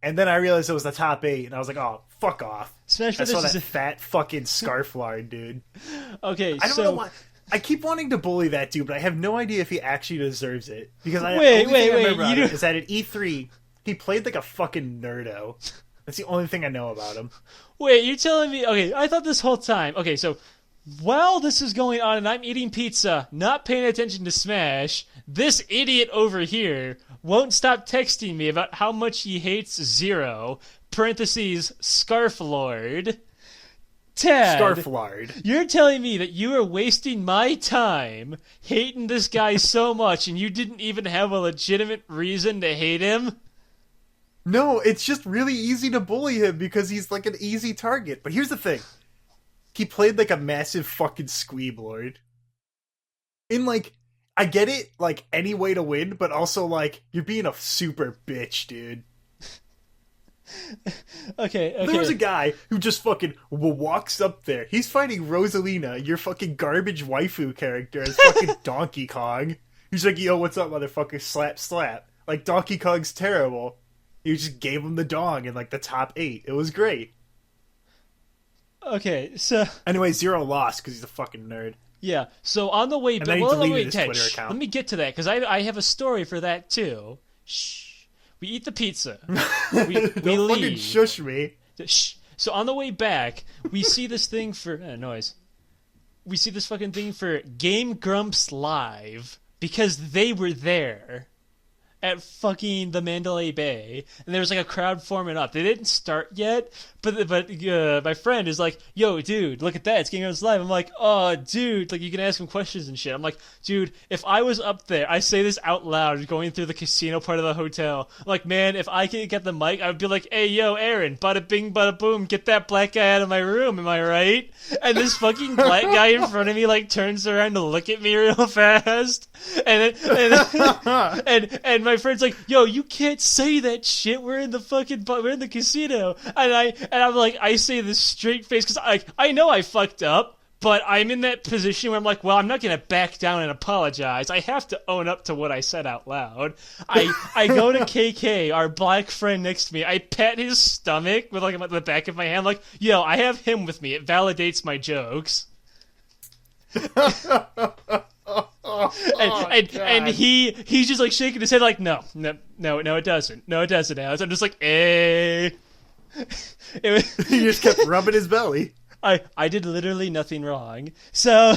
and then I realized it was the top 8, and I was like, oh, fuck off. Smash I saw is that fat fucking scarf line, dude. Okay, I don't know why. I keep wanting to bully that dude, but I have no idea if he actually deserves it. Because I remember is that at E3, he played like a fucking nerdo. That's the only thing I know about him. Wait, you're telling me... Okay, I thought this whole time... Okay, so while this is going on and I'm eating pizza, not paying attention to Smash, this idiot over here won't stop texting me about how much he hates Zero, parentheses, Scarf Lord. Ted, Scarflard. You're telling me that you are wasting my time hating this guy so much and you didn't even have a legitimate reason to hate him? No, it's just really easy to bully him because he's like an easy target. But here's the thing. He played like a massive fucking Squeeb Lord. In like, I get it, like any way to win, but also like, you're being a super bitch, dude. Okay. There was a guy who just fucking walks up there. He's fighting Rosalina, your fucking garbage waifu character, as fucking Donkey Kong. He's like, yo, what's up, motherfucker? Slap, slap. Like, Donkey Kong's terrible. You just gave him the dong in, like, the top 8. It was great. Okay, so... Anyway, Zero lost because he's a fucking nerd. Yeah, so on the way... And then he deleted his Twitter account. Let me get to that, because I have a story for that, too. Shh. We eat the pizza. We Don't leave. Fucking shush me. Shh. So on the way back, we see this thing for... noise. We see this fucking thing for Game Grumps Live, because they were there at fucking the Mandalay Bay, and there was like a crowd forming up. They didn't start yet, but my friend is like, yo, dude, look at that, it's Game Grumps Live. I'm like, oh, dude, like, you can ask him questions and shit. I'm like, dude, if I was up there, I say this out loud going through the casino part of the hotel, I'm like, man, if I could get the mic, I would be like, hey, yo, Aaron, bada bing, bada boom, get that black guy out of my room, am I right? And this fucking black guy in front of me, like, turns around to look at me real fast, and my friend's like, yo, you can't say that shit, we're in the casino, and I'm like, I say this straight face, because I know I fucked up, but I'm in that position where I'm like, well, I'm not going to back down and apologize. I have to own up to what I said out loud. I go to KK, our black friend next to me. I pat his stomach with like the back of my hand, like, yo, I have him with me. It validates my jokes. And he's just like shaking his head like, no, it doesn't. No, it doesn't, Alex. I'm just like, eh. He just kept rubbing his belly. I did literally nothing wrong. So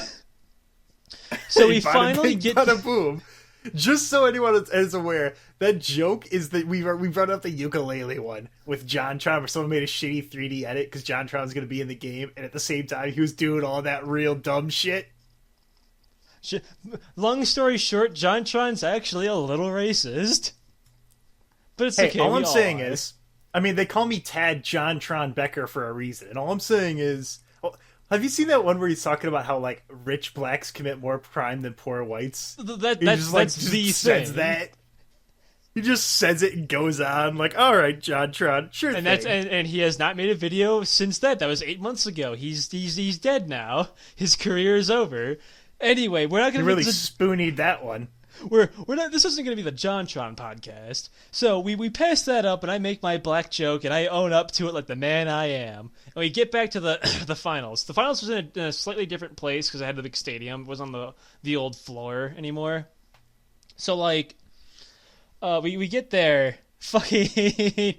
we finally get... Bada boom. Just so anyone is aware, that joke is that we brought up the ukulele one with JonTron, where someone made a shitty 3D edit because JonTron's going to be in the game, and at the same time he was doing all that real dumb shit. Long story short, JonTron's actually a little racist. But it's okay. All I'm saying is, I mean, they call me Tad JonTron Becker for a reason, and all I'm saying is, have you seen that one where he's talking about how like rich blacks commit more crime than poor whites? That's the thing. That. He just says it and goes on like, all right, JonTron, sure and thing. And he has not made a video since that. That was 8 months ago. He's dead now. His career is over. Anyway, we're not going to really spoonied that one. We're not. This isn't going to be the JonTron podcast. So we pass that up, and I make my black joke, and I own up to it like the man I am. And we get back to the finals. The finals was in a slightly different place because I had the big stadium. It was on the old floor anymore. So like, we get there, fucking.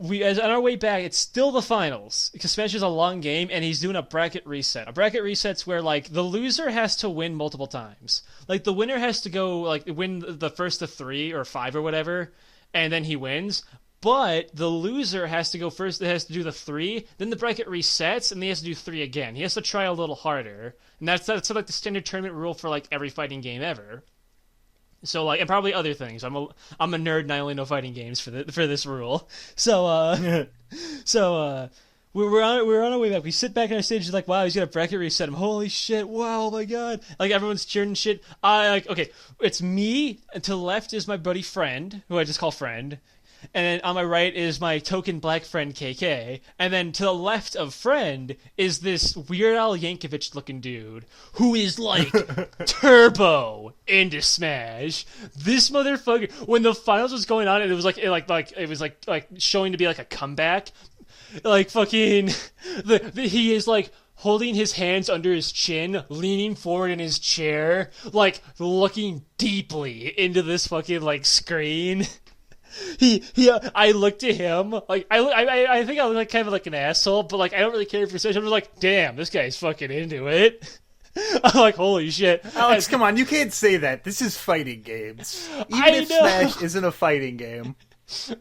As on our way back, it's still the finals because Smash is a long game, and he's doing a bracket reset. A bracket reset's where like the loser has to win multiple times. Like the winner has to go like win the first of 3 or 5 or whatever, and then he wins. But the loser has to go first. It has to do the 3. Then the bracket resets, and he has to do 3 again. He has to try a little harder, and that's like the standard tournament rule for like every fighting game ever. So like, and probably other things. I'm a nerd, and I only know fighting games for this rule. So we're on our way back. We sit back on our stage. Like, wow, he's got a bracket reset. Him. Holy shit! Wow, oh my god! Like everyone's cheering and shit. Okay, it's me, and to the left is my buddy Friend, who I just call Friend. And then on my right is my token black friend KK. And then to the left of Friend is this Weird Al Yankovic looking dude who is like turbo into Smash. This motherfucker, when the finals was going on and it was like showing to be like a comeback, like fucking he is like holding his hands under his chin, leaning forward in his chair, like looking deeply into this fucking like screen. I looked at him like I think I look like kind of like an asshole, but like I don't really care for such. I'm just like, damn, this guy's fucking into it. I'm like, holy shit, Alex, come on, you can't say that. This is fighting games. Even if Smash isn't a fighting game.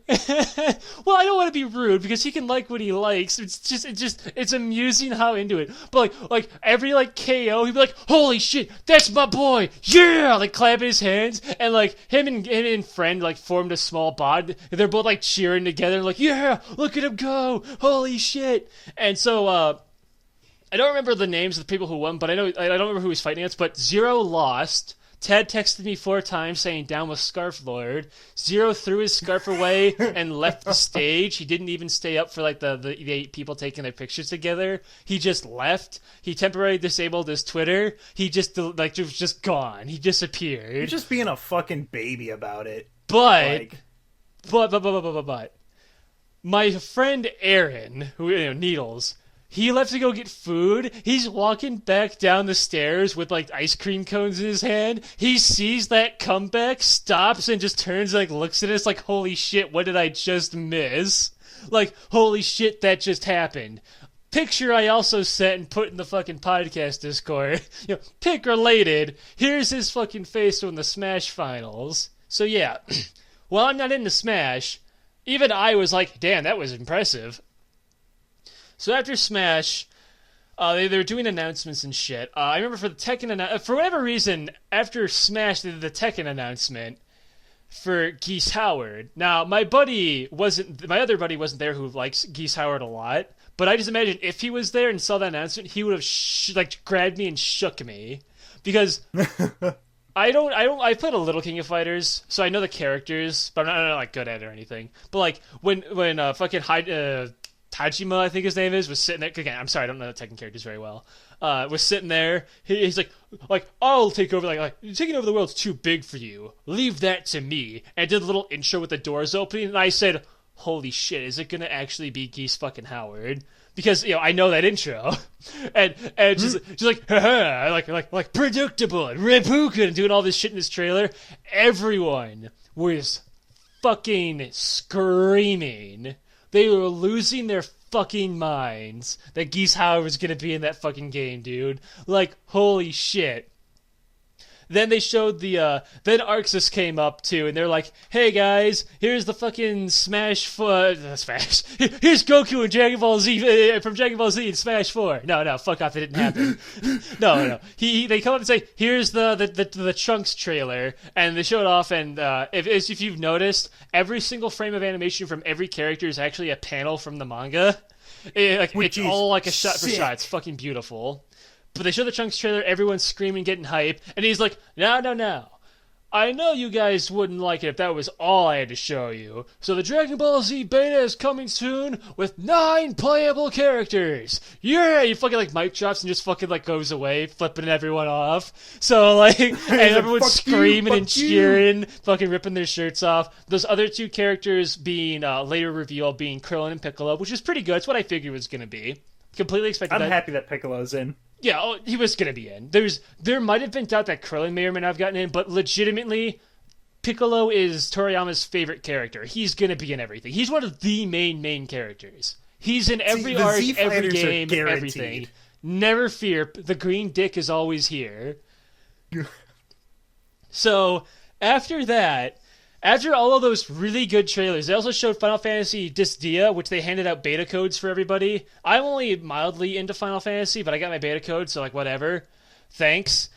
Well, I don't want to be rude because he can like what he likes. It's amusing how into it. But like every like KO, he'd be like, "Holy shit, that's my boy!" Yeah, like clapping his hands, and like him and Friend like formed a small bond. They're both like cheering together, like, "Yeah, look at him go! Holy shit!" And so I don't remember the names of the people who won, but I don't remember who he was fighting against. But Zero lost. Ted texted me 4 times saying, "Down with Scarf Lord." Zero threw his scarf away and left the stage. He didn't even stay up for like the 8 people taking their pictures together. He just left. He temporarily disabled his Twitter. He just was just gone. He disappeared. You're just being a fucking baby about it. But my friend Aaron, who Needles, he left to go get food. He's walking back down the stairs with like ice cream cones in his hand. He sees that comeback, stops, and just turns and like looks at us like, holy shit, what did I just miss? Like, holy shit, that just happened. Picture I also sent and put in the fucking podcast Discord. Pick related. Here's his fucking face from the Smash finals. So yeah, while I'm not into Smash, even I was like, damn, that was impressive. So after Smash, they were doing announcements and shit. I remember for the Tekken for whatever reason, after Smash, they did the Tekken announcement for Geese Howard. Now, my other buddy wasn't there who likes Geese Howard a lot, but I just imagine if he was there and saw that announcement, he would have grabbed me and shook me, because I played a little King of Fighters, so I know the characters, but I'm not like good at it or anything. But like when fucking Tajima, I think his name is, was sitting there. Again, I'm sorry, I don't know the Tekken characters very well. Was sitting there. He's like, I'll take over. Like taking over the world's too big for you. Leave that to me. And I did a little intro with the doors opening, and I said, "Holy shit, is it gonna actually be Geese fucking Howard?" Because I know that intro, and just like haha, like predictable and Repuka and doing all this shit in this trailer. Everyone was fucking screaming. They were losing their fucking minds that Geese Howard was going to be in that fucking game, dude. Like, holy shit. Then they showed then Arxis came up too, and they're like, "Hey guys, here's the fucking Smash. Here's Goku and Dragon Ball Z from Dragon Ball Z and Smash 4. No, fuck off, it didn't happen. No. They come up and say, "Here's the Trunks trailer," and they show it off. And if you've noticed, every single frame of animation from every character is actually a panel from the manga. It's all like a shot for shot. It's fucking beautiful. But they show the Trunks trailer, everyone's screaming, getting hype, and he's like, No. I know you guys wouldn't like it if that was all I had to show you. So the Dragon Ball Z beta is coming soon with 9 playable characters. Yeah, he fucking mic drops and just fucking goes away, flipping everyone off. So and everyone's screaming and cheering, fucking ripping their shirts off. Those other 2 characters being later revealed being Krillin and Piccolo, which is pretty good. It's what I figured it was going to be. Completely expected. I'm happy that Piccolo's in. Yeah, he was going to be in. There might have been doubt that Krillin may or may not have gotten in, but legitimately, Piccolo is Toriyama's favorite character. He's going to be in everything. He's one of the main characters. He's in every arc, every game, everything. Never fear, the green dick is always here. So, after that, After all of those really good trailers, they also showed Final Fantasy Disdia, which they handed out beta codes for everybody. I'm only mildly into Final Fantasy, but I got my beta code, so like whatever. Thanks.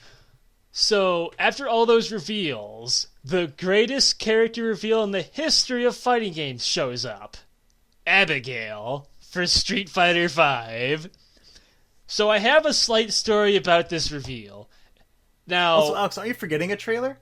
So after all those reveals, the greatest character reveal in the history of fighting games shows up. Abigail for Street Fighter V. So I have a slight story about this reveal. Now, Also, Alex, aren't you forgetting a trailer?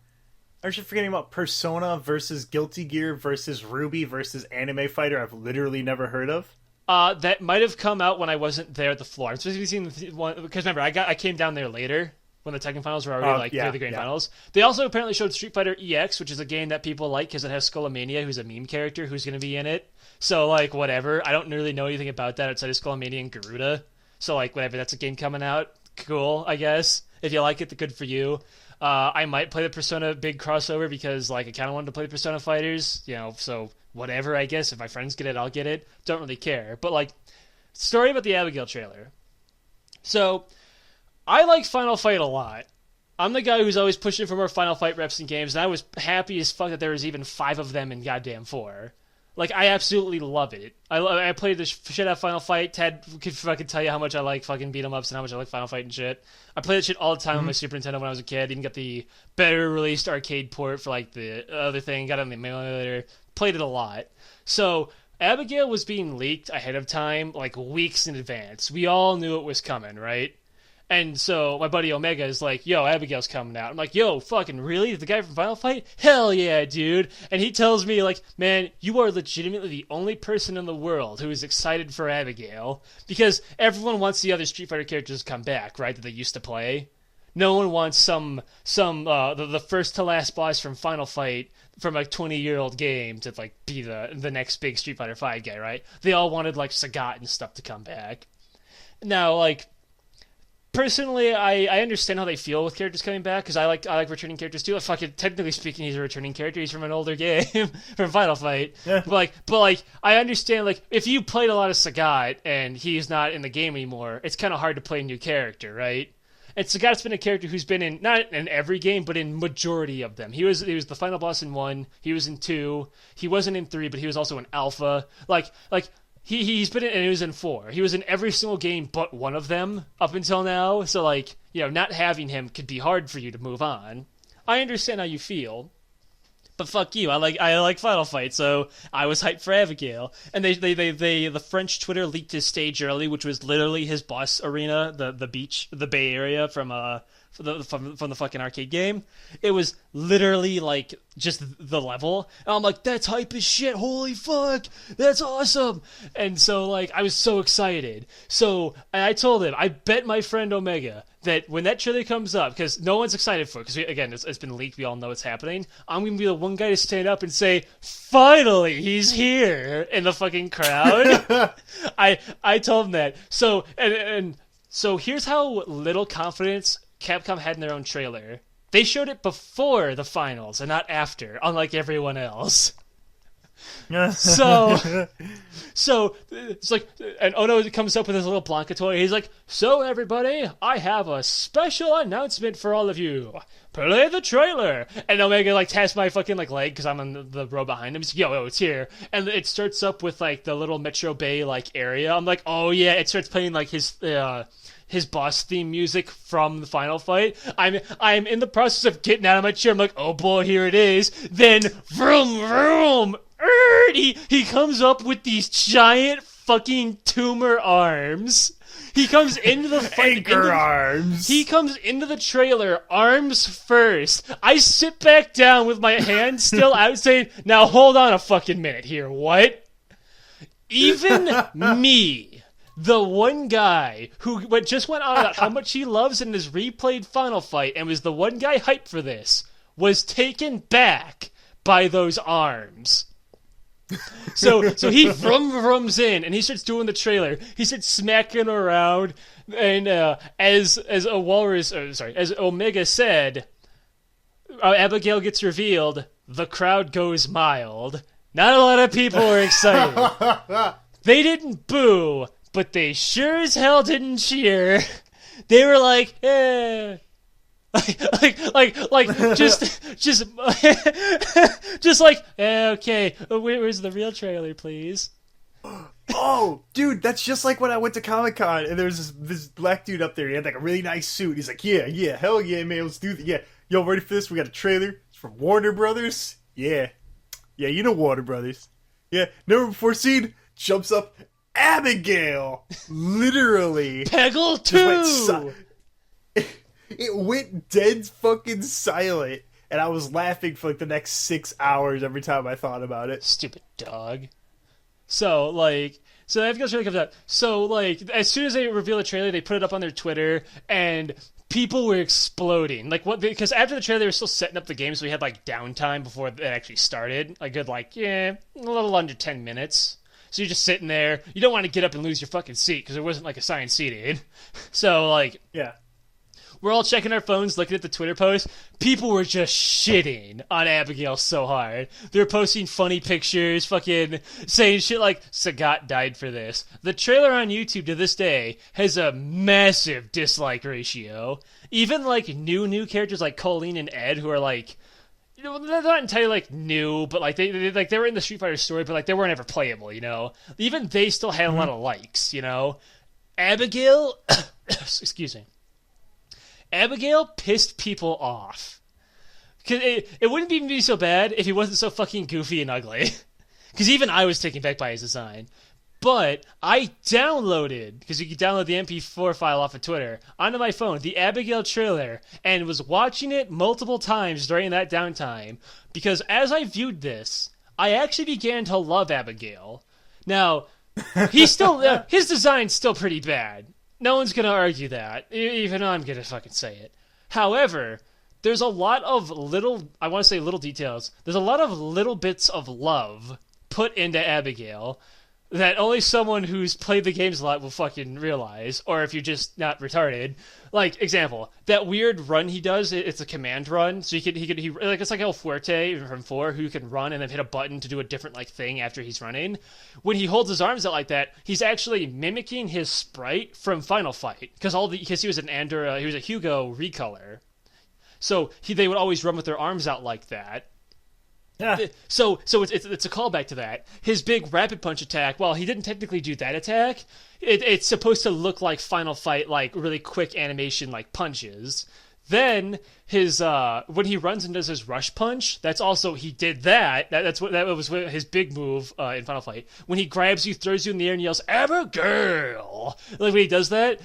Aren't you forgetting about Persona versus Guilty Gear versus Ruby versus Anime Fighter I've literally never heard of? that might have come out when I wasn't there at the floor. I'm supposed to be seeing the one because remember I came down there later when the Tekken finals were already near the grand finals. They also apparently showed Street Fighter EX, which is a game that people like because it has Skullomania, who's a meme character who's going to be in it. So like whatever, I don't really know anything about that outside of Skullomania and Garuda. So like whatever, that's a game coming out. Cool, I guess. If you like it, good for you. I might play the Persona big crossover because like I kind of wanted to play the Persona fighters, so whatever, I guess. If my friends get it, I'll get it. Don't really care. But like, story about the Abigail trailer. So, I like Final Fight a lot. I'm the guy who's always pushing for more Final Fight reps in games, and I was happy as fuck that there was even 5 of them in goddamn 4. Like, I absolutely love it. I played the shit out of Final Fight. Ted could fucking tell you how much I like fucking beat-em-ups and how much I like Final Fight and shit. I played that shit all the time on my Super Nintendo when I was a kid. Even got the better released arcade port for, like, the other thing. Got it on the emulator. Played it a lot. So, Abigail was being leaked ahead of time, like, weeks in advance. We all knew it was coming, right? And so my buddy Omega is like, yo, Abigail's coming out. I'm like, yo, fucking really? The guy from Final Fight? Hell yeah, dude. And he tells me, like, man, you are legitimately the only person in the world who is excited for Abigail. Because everyone wants the other Street Fighter characters to come back, right, that they used to play. No one wants the first to last boss from Final Fight from a 20-year-old game to, like, be the next big Street Fighter 5 guy, right? They all wanted, like, Sagat and stuff to come back. Now, like, personally, I understand how they feel with characters coming back because I like returning characters too. Fucking technically speaking, he's a returning character. He's from an older game, from Final Fight. Yeah. But I understand like if you played a lot of Sagat and he's not in the game anymore, it's kind of hard to play a new character, right? And Sagat's been a character who's been in not in every game, but in majority of them. He was the final boss in 1. He was in 2. He wasn't in 3, but he was also in Alpha. He's been in, and he was in 4. He was in every single game but one of them up until now. So, like, not having him could be hard for you to move on. I understand how you feel, but fuck you. I like Final Fight, so I was hyped for Abigail. And the French Twitter leaked his stage early, which was literally his boss arena, the beach, the Bay Area from the fucking arcade game. It was literally like just the level. And I'm like, that's hype as shit. Holy fuck. That's awesome. And so like I was so excited. So I told him, I bet my friend Omega that when that trailer comes up, because no one's excited for it, because again, it's been leaked, we all know it's happening, I'm going to be the one guy to stand up and say, finally, he's here in the fucking crowd. I told him that. So, and so here's how little confidence Capcom had in their own trailer. They showed it before the finals and not after, unlike everyone else. So it's like, and Ono comes up with his little Blanca toy. He's like, so everybody, I have a special announcement for all of you. Play the trailer. And Omega like taps my fucking like leg because I'm on the row behind him. He's like, yo, it's here. And it starts up with like the little Metro Bay like area. I'm like, oh yeah. It starts playing like his boss theme music from the final fight. I'm in the process of getting out of my chair. I'm like, oh boy, here it is. Then vroom vroom. He comes up with these giant fucking tumor arms. He comes into the arms. He comes into the trailer arms first. I sit back down with my hand still out saying, now hold on a fucking minute here. What? Even me, the one guy who just went on about how much he loves and has replayed Final Fight and was the one guy hyped for this, was taken back by those arms. So he vrums in and he starts doing the trailer. He starts smacking around, and as Omega said, Abigail gets revealed. The crowd goes mild. Not a lot of people were excited. They didn't boo, but they sure as hell didn't cheer. They were like, eh. just just like, okay, where's the real trailer, please? Oh, dude, that's just like when I went to Comic-Con and there's this black dude up there. He had like a really nice suit. He's like, yeah, hell yeah, man, let's do that. Yeah, yo, ready for this? We got a trailer. It's from Warner Brothers. Yeah, you know Warner Brothers. Yeah, never before seen. Jumps up, Abigail. Literally. Peggle 2! It went dead fucking silent. And I was laughing for like the next 6 hours every time I thought about it. Stupid dog. So Abigail trailer comes out. So, like, as soon as they reveal the trailer, they put it up on their Twitter, and people were exploding. Like, what? Because after the trailer, they were still setting up the game, so we had, like, downtime before it actually started. A good, like, a little under 10 minutes. So you're just sitting there. You don't want to get up and lose your fucking seat, because there wasn't, like, assigned seating. So, like... Yeah. We're all checking our phones, looking at the Twitter posts. People were just shitting on Abigail so hard. They were posting funny pictures, fucking saying shit like, Sagat died for this. The trailer on YouTube to this day has a massive dislike ratio. Even, like, new characters like Colleen and Ed, who are, like, you know, they're not entirely, like, new, but, like, they were in the Street Fighter story, but, like, they weren't ever playable, you know? Even they still had a lot of likes, you know? Abigail... excuse me. Abigail pissed people off. Cause it wouldn't even be so bad if he wasn't so fucking goofy and ugly. Because even I was taken back by his design. But I downloaded, because you can download the MP4 file off of Twitter, onto my phone, the Abigail trailer, and was watching it multiple times during that downtime. Because as I viewed this, I actually began to love Abigail. Now, his design's still pretty bad. No one's going to argue that, even I'm going to fucking say it. However, there's a lot of little details. There's a lot of little bits of love put into Abigail that only someone who's played the games a lot will fucking realize, or if you're just not retarded. Like, example, that weird run he does, it's a command run, so he like, it's like El Fuerte from 4, who can run and then hit a button to do a different, like, thing after he's running. When he holds his arms out like that, he's actually mimicking his sprite from Final Fight, because he was he was a Hugo recolor. So they would always run with their arms out like that. Yeah. So it's a callback to that. His big rapid punch attack, well, he didn't technically do that attack. It's supposed to look like Final Fight, like really quick animation, like punches. Then his when he runs and does his rush punch, that's also he did that. That was his big move in Final Fight. When he grabs you, throws you in the air, and yells "Abigail!" Like when he does that,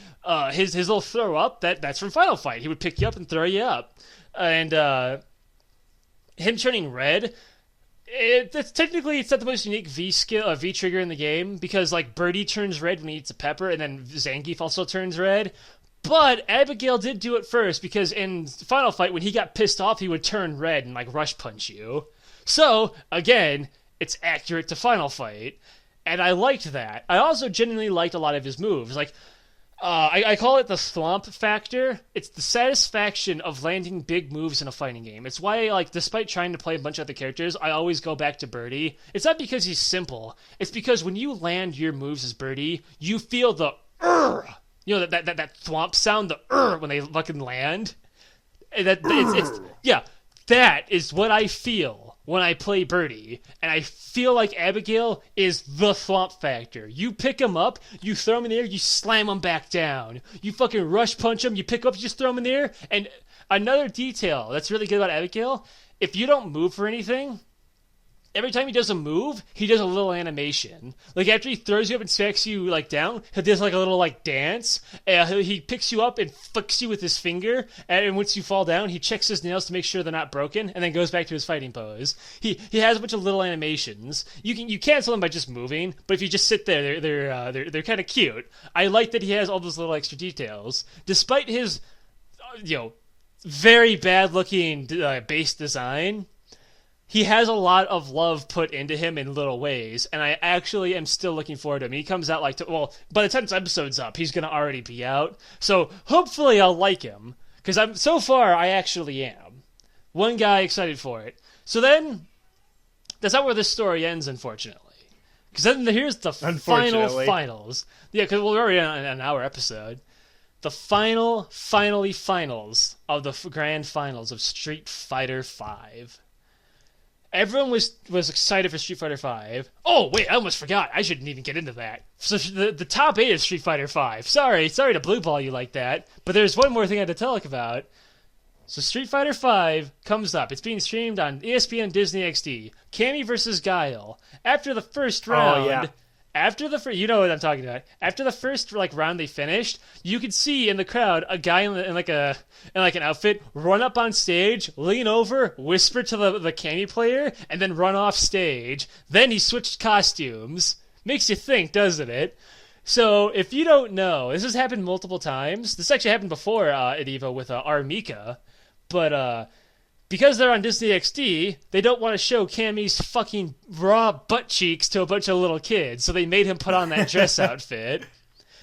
his little throw up that's from Final Fight. He would pick you up and throw you up, and him turning red, it's not the most unique V trigger in the game, because like Birdie turns red when he eats a pepper, and then Zangief also turns red. But Abigail did do it first, because in Final Fight, when he got pissed off, he would turn red and like rush punch you. So again, it's accurate to Final Fight, and I liked that. I also genuinely liked a lot of his moves, like. I call it the thwomp factor. It's the satisfaction of landing big moves in a fighting game. It's why, like, despite trying to play a bunch of other characters, I always go back to Birdie. It's not because he's simple. It's because when you land your moves as Birdie, you feel the you know, that thwomp sound, the when they fucking land. And that is what I feel when I play Birdie, and I feel like Abigail is the thwomp factor. You pick him up, you throw him in the air, you slam him back down. You fucking rush punch him, you pick up, you just throw him in the air. And another detail that's really good about Abigail, if you don't move for anything, every time he does a move, he does a little animation. Like, after he throws you up and smacks you, like, down, he does, like, a little, like, dance. He picks you up and flicks you with his finger, and once you fall down, he checks his nails to make sure they're not broken, and then goes back to his fighting pose. He has a bunch of little animations. You cancel them by just moving, but if you just sit there, they're kind of cute. I like that he has all those little extra details. Despite his, very bad-looking base design, he has a lot of love put into him in little ways, and I actually am still looking forward to him. He comes out by the time this episode's up, he's going to already be out. So hopefully I'll like him, because so far I actually am. One guy excited for it. So then, that's not where this story ends, unfortunately. Because then here's the finals. Yeah, because we're already on an hour episode. the finals of the grand finals of Street Fighter V. Everyone was excited for Street Fighter V. Oh, wait, I almost forgot. I shouldn't even get into that. So the top 8 is Street Fighter V. Sorry to blue ball you like that. But there's one more thing I had to talk about. So Street Fighter V comes up. It's being streamed on ESPN Disney XD. Cammy versus Guile. After the first round... Oh, yeah. You know what I'm talking about. After the first round they finished, you could see in the crowd a guy in an outfit run up on stage, lean over, whisper to the Cammy player, and then run off stage. Then he switched costumes. Makes you think, doesn't it? So if you don't know, this has happened multiple times. This actually happened before at EVO with Armika, but because they're on Disney XD, they don't want to show Cammy's fucking raw butt cheeks to a bunch of little kids, so they made him put on that dress outfit.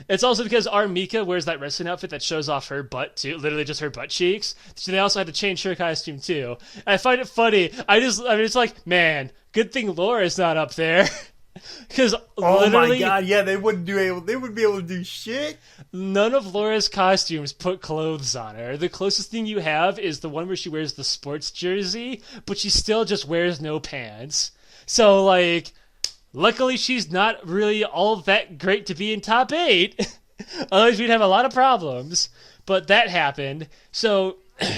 It's also because Armika wears that wrestling outfit that shows off her butt, too, literally just her butt cheeks, so they also had to change her costume, too. And I find it funny. It's like, man, good thing Laura's not up there. Because literally, my god, yeah, they wouldn't be able to do shit. None of Laura's costumes put clothes on her. The closest thing you have is the one where she wears the sports jersey, but she still just wears no pants. So, luckily she's not really all that great to be in top 8. Otherwise we'd have a lot of problems. But that happened. So,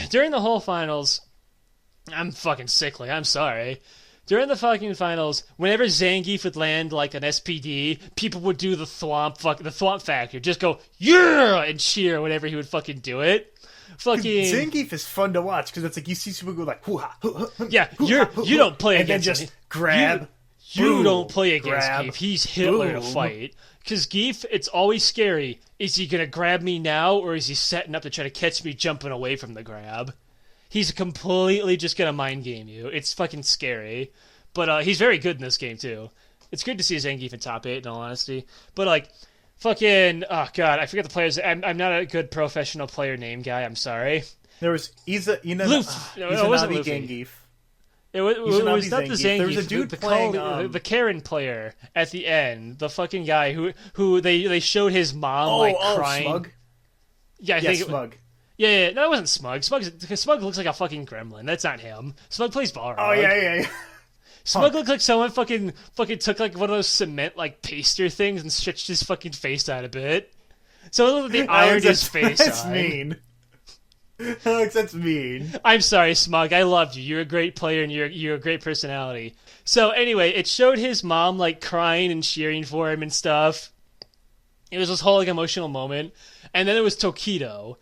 during the whole finals, I'm fucking sickly, I'm sorry. During the fucking finals, whenever Zangief would land an SPD, people would do the thwomp factor. Just go, yeah, and cheer whenever he would fucking do it. Fucking Zangief is fun to watch because it's you see people go hoo-ha, hoo-ha, yeah, you don't play and against then just grab. You don't play against grab, Geef. He's Hitler to fight. Because Geef, it's always scary. Is he gonna grab me now, or is he setting up to try to catch me jumping away from the grab? He's completely just gonna mind game you. It's fucking scary. But he's very good in this game, too. It's good to see Zangief in top 8, in all honesty. But, fucking... Oh, God, I forget the players. I'm not a good professional player name guy. I'm sorry. There was Luffy. No, it wasn't Luffy. Zangief. It was not the Zangief. There was a dude playing... the Karen player at the end. The fucking guy who they showed his mom, crying. Smug? Yeah, I think Smug. Yeah, no, it wasn't Smug. Smug looks like a fucking gremlin. That's not him. Smug plays Balrog. Oh, yeah. Smug looked like someone fucking took one of those cement paster things and stretched his fucking face out a bit. So it looked like they ironed his face That's on. mean. Alex, that's mean. I'm sorry, Smug. I loved you. You're a great player and you're a great personality. So anyway, it showed his mom crying and cheering for him and stuff. It was this whole emotional moment. And then it was Tokido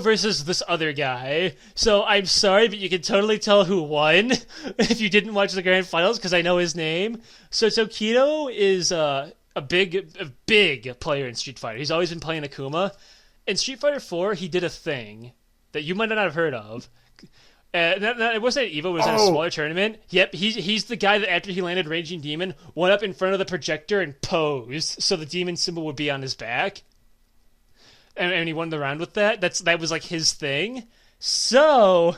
versus this other guy. So I'm sorry, but you can totally tell who won if you didn't watch the grand finals because I know his name. So Tokido is a big player in Street Fighter. He's always been playing Akuma. In Street Fighter 4, he did a thing that you might not have heard of. It wasn't at EVO, it was in a smaller tournament. Yep, he's the guy that after he landed Raging Demon, went up in front of the projector and posed so the demon symbol would be on his back. And he won the round with that. That was his thing. So,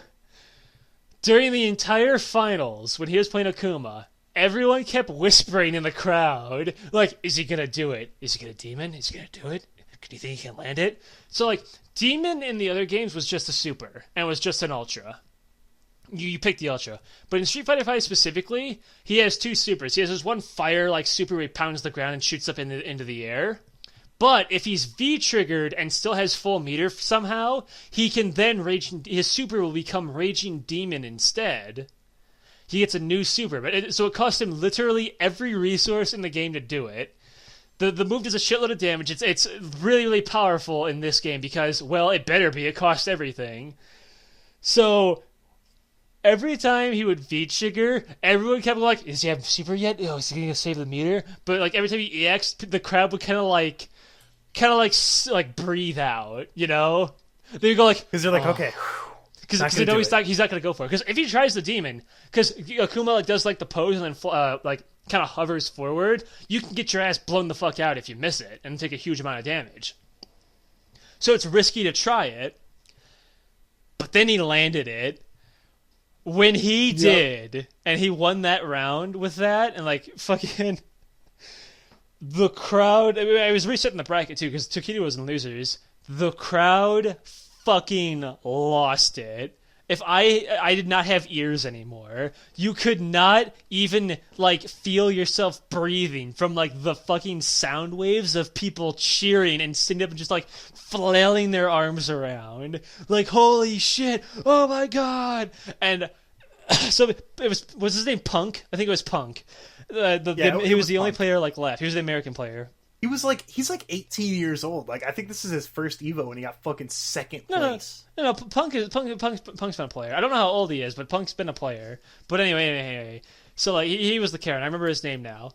during the entire finals, when he was playing Akuma, everyone kept whispering in the crowd, is he gonna do it? Is he gonna demon? Is he gonna do it? Do you think he can land it? So, demon in the other games was just a super, and was just an ultra. You pick the ultra. But in Street Fighter V specifically, he has 2 supers. He has his one fire super where he pounds the ground and shoots up into the air. But if he's V-triggered and still has full meter somehow, he can then his super will become Raging Demon instead. He gets a new super. So it costs him literally every resource in the game to do it. The move does a shitload of damage. It's really, really powerful in this game because, well, it better be. It costs everything. So every time he would V-trigger, everyone kept is he having super yet? Oh, is he going to save the meter? But every time he EX, the crowd would kind of breathe out, you know? They go because they're okay. Because they know he's not going to go for it. Because if he tries the demon, because Akuma does the pose and then kind of hovers forward, you can get your ass blown the fuck out if you miss it and take a huge amount of damage. So it's risky to try it. But then he landed it. When he did, and he won that round with that, and fucking the crowd. I was resetting the bracket too because Tokido was in losers. the crowd fucking lost it. If I did not have ears anymore, you could not even like feel yourself breathing from like the fucking sound waves of people cheering and sitting up and just like flailing their arms around, like holy shit, oh my god. And so it was his name Punk? I think it was Punk. He was the only player like left. He was the American player. He's like 18 years old. Like, I think this is his first Evo, and he got fucking second place. No. Punk's been a player. I don't know how old he is, but Punk's been a player. But anyway. So like he was the Karen. I remember his name now.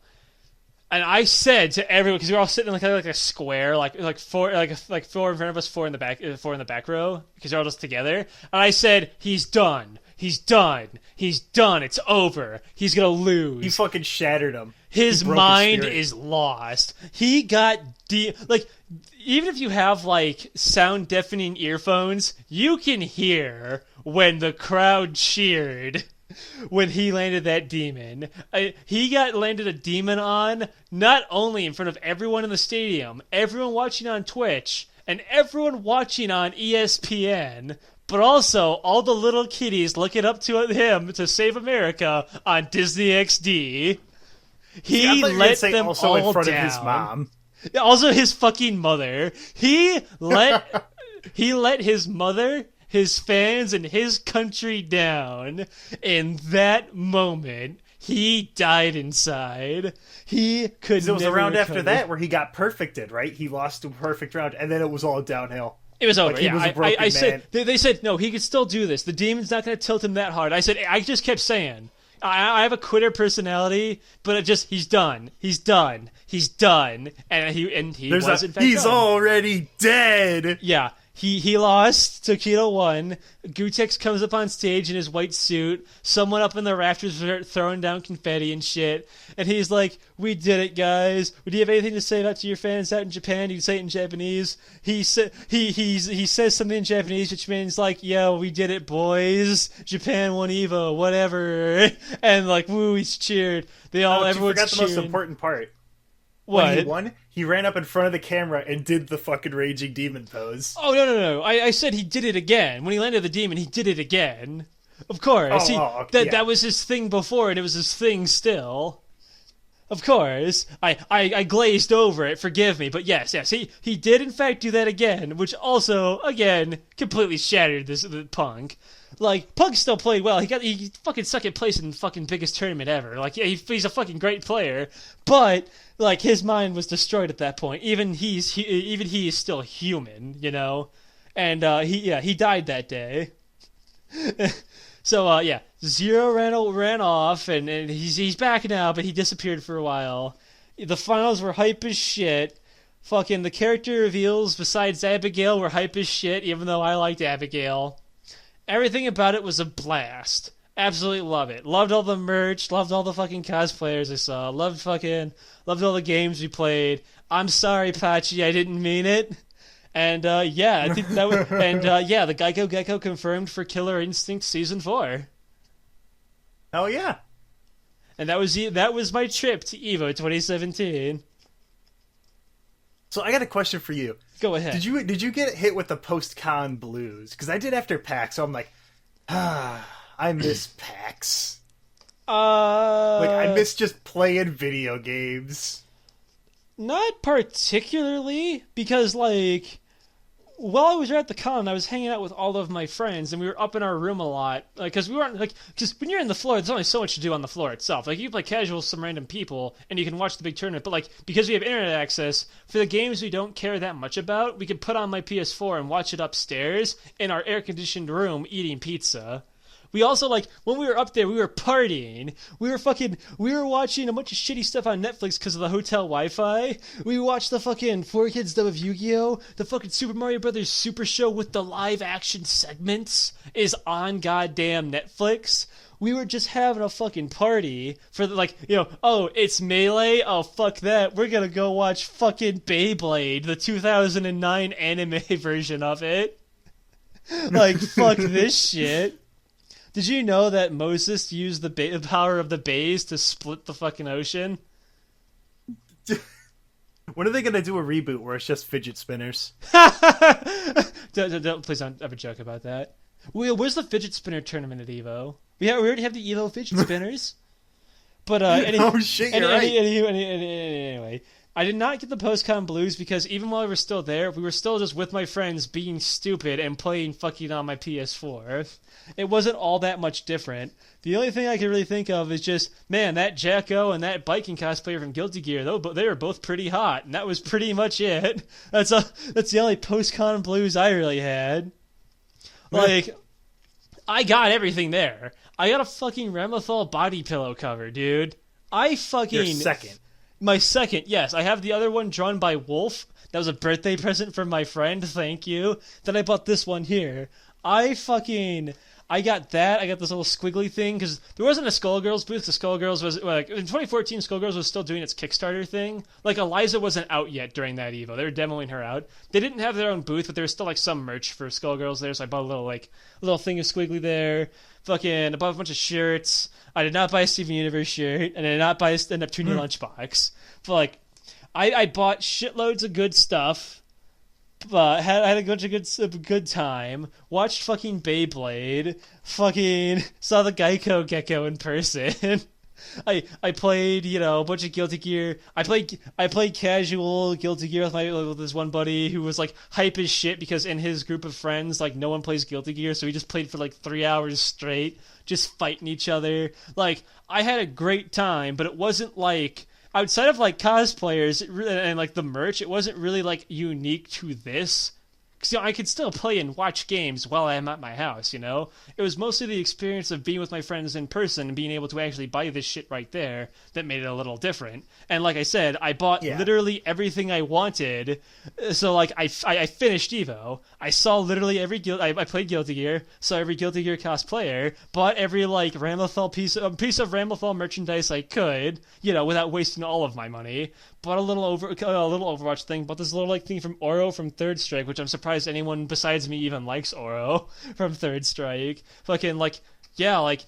And I said to everyone, because we were all sitting in like a square, like four in front of us, four in the back row, because they're all just together. And I said, he's done. He's done. He's done. It's over. He's gonna lose. He fucking shattered him. His mind is lost. He got like, even if you have like sound deafening earphones, you can hear when the crowd cheered when he landed that demon. He landed a demon on not only in front of everyone in the stadium, everyone watching on Twitch, and everyone watching on ESPN, but also all the little kiddies looking up to him to save America on Disney XD. He let them also all in front down. Of his mom. Also his fucking mother. He let his mother, his fans, and his country down. In that moment, he died inside. He could. It was a round recover. after that where he got perfected, right? He lost a perfect round, and then it was all downhill. It was over. Like, he was a broken man. said they said no, he could still do this. The demon's not going to tilt him that hard. I just kept saying. I have a quitter personality, but he's done, and he was in fact he's done. already dead. Yeah, he lost. Tokido won. Gutex comes up on stage in his white suit. Someone up in the rafters throwing down confetti and shit, and he's like, "We did it, guys. Do you have anything to say to your fans out in Japan?" You can say it in Japanese. He says something in Japanese, which means like, "Yeah, we did it, boys. Japan won Evo, whatever." And like, woo, he's cheered. Everyone's forgot the cheering. most important part. What? When he won, he ran up in front of the camera and did the fucking raging demon pose. Oh, no. I said he did it again. When he landed the demon, he did it again. Of course. Okay, that was his thing before, and it was his thing still. Of course. I glazed over it, forgive me. But yes, he did in fact do that again, which also, again, completely shattered the Punk. Like, Punk still played well. He fucking second place in the fucking biggest tournament ever. Like, yeah, he's a fucking great player. But, like, his mind was destroyed at that point. Even he is still human, you know? And, he died that day. So, Zero ran off, and he's back now, but he disappeared for a while. The finals were hype as shit. Fucking the character reveals besides Abigail were hype as shit, even though I liked Abigail. Everything about it was a blast. Absolutely love it. Loved all the merch. Loved all the fucking cosplayers I saw. Loved all the games we played. I'm sorry, Pachi, I didn't mean it. And I think that was. And the gecko confirmed for Killer Instinct Season 4. Hell yeah! And that was my trip to EVO 2017. So I got a question for you. Go ahead. Did you get hit with the post-con blues? Because I did after PAX, so I'm like, I miss PAX. I miss just playing video games. Not particularly, because like, while I was at the con, I was hanging out with all of my friends, and we were up in our room a lot. Because we weren't because when you're in the floor, there's only so much to do on the floor itself. Like, you can play casual with some random people, and you can watch the big tournament. But like, because we have internet access for the games we don't care that much about, we can put on my PS4 and watch it upstairs in our air-conditioned room, eating pizza. We also, like, when we were up there, we were partying. We were watching a bunch of shitty stuff on Netflix because of the hotel Wi-Fi. We watched the fucking 4Kids Dub of Yu-Gi-Oh! The fucking Super Mario Brothers Super Show with the live action segments is on goddamn Netflix. We were just having a fucking party for it's Melee? Oh, fuck that. We're gonna go watch fucking Beyblade, the 2009 anime version of it. Like, fuck this shit. Did you know that Moses used the power of the bays to split the fucking ocean? When are they gonna do a reboot where it's just fidget spinners? Please don't ever joke about that. Where's the fidget spinner tournament at Evo? We already have the Evo fidget spinners. But Oh shit, you're right. Anyway, I did not get the post-con blues because even while we were still there, we were still just with my friends being stupid and playing fucking on my PS4. It wasn't all that much different. The only thing I can really think of is just, man, that Gecko and that biking cosplayer from Guilty Gear, they were both pretty hot, and that was pretty much it. That's the only post-con blues I really had. Like, I got everything there. I got a fucking Ramlethal body pillow cover, dude. Your second. My second, yes. I have the other one drawn by Wolf. That was a birthday present from my friend. Thank you. Then I bought this one here. I got that. I got this little squiggly thing because there wasn't a Skullgirls booth. The Skullgirls was like in 2014. Skullgirls was still doing its Kickstarter thing. Like Eliza wasn't out yet during that Evo. They were demoing her out. They didn't have their own booth, but there was still like some merch for Skullgirls there. So I bought a little thing of squiggly there. I bought a bunch of shirts. I did not buy a Steven Universe shirt, and I did not buy a Neptunia lunchbox. But like, I bought shitloads of good stuff. Had a bunch of good time. Watched fucking Beyblade. Fucking saw the Geico gecko in person. I played, a bunch of Guilty Gear. I played casual Guilty Gear with this one buddy who was like hype as shit because in his group of friends, like no one plays Guilty Gear, so we just played for like 3 hours straight, just fighting each other. Like I had a great time, but it wasn't like outside of like cosplayers and like the merch, it wasn't really like unique to this. Because I could still play and watch games while I'm at my house, It was mostly the experience of being with my friends in person and being able to actually buy this shit right there that made it a little different. And like I said, I bought literally everything I wanted. So like I finished Evo. I saw literally every I played Guilty Gear, saw every Guilty Gear cosplayer, bought every like Ramlethal piece of Ramlethal merchandise I could, without wasting all of my money. Bought a little Overwatch thing, bought this little like thing from Oro from Third Strike, which I'm surprised anyone besides me even likes Oro from Third Strike. Fucking like, yeah, like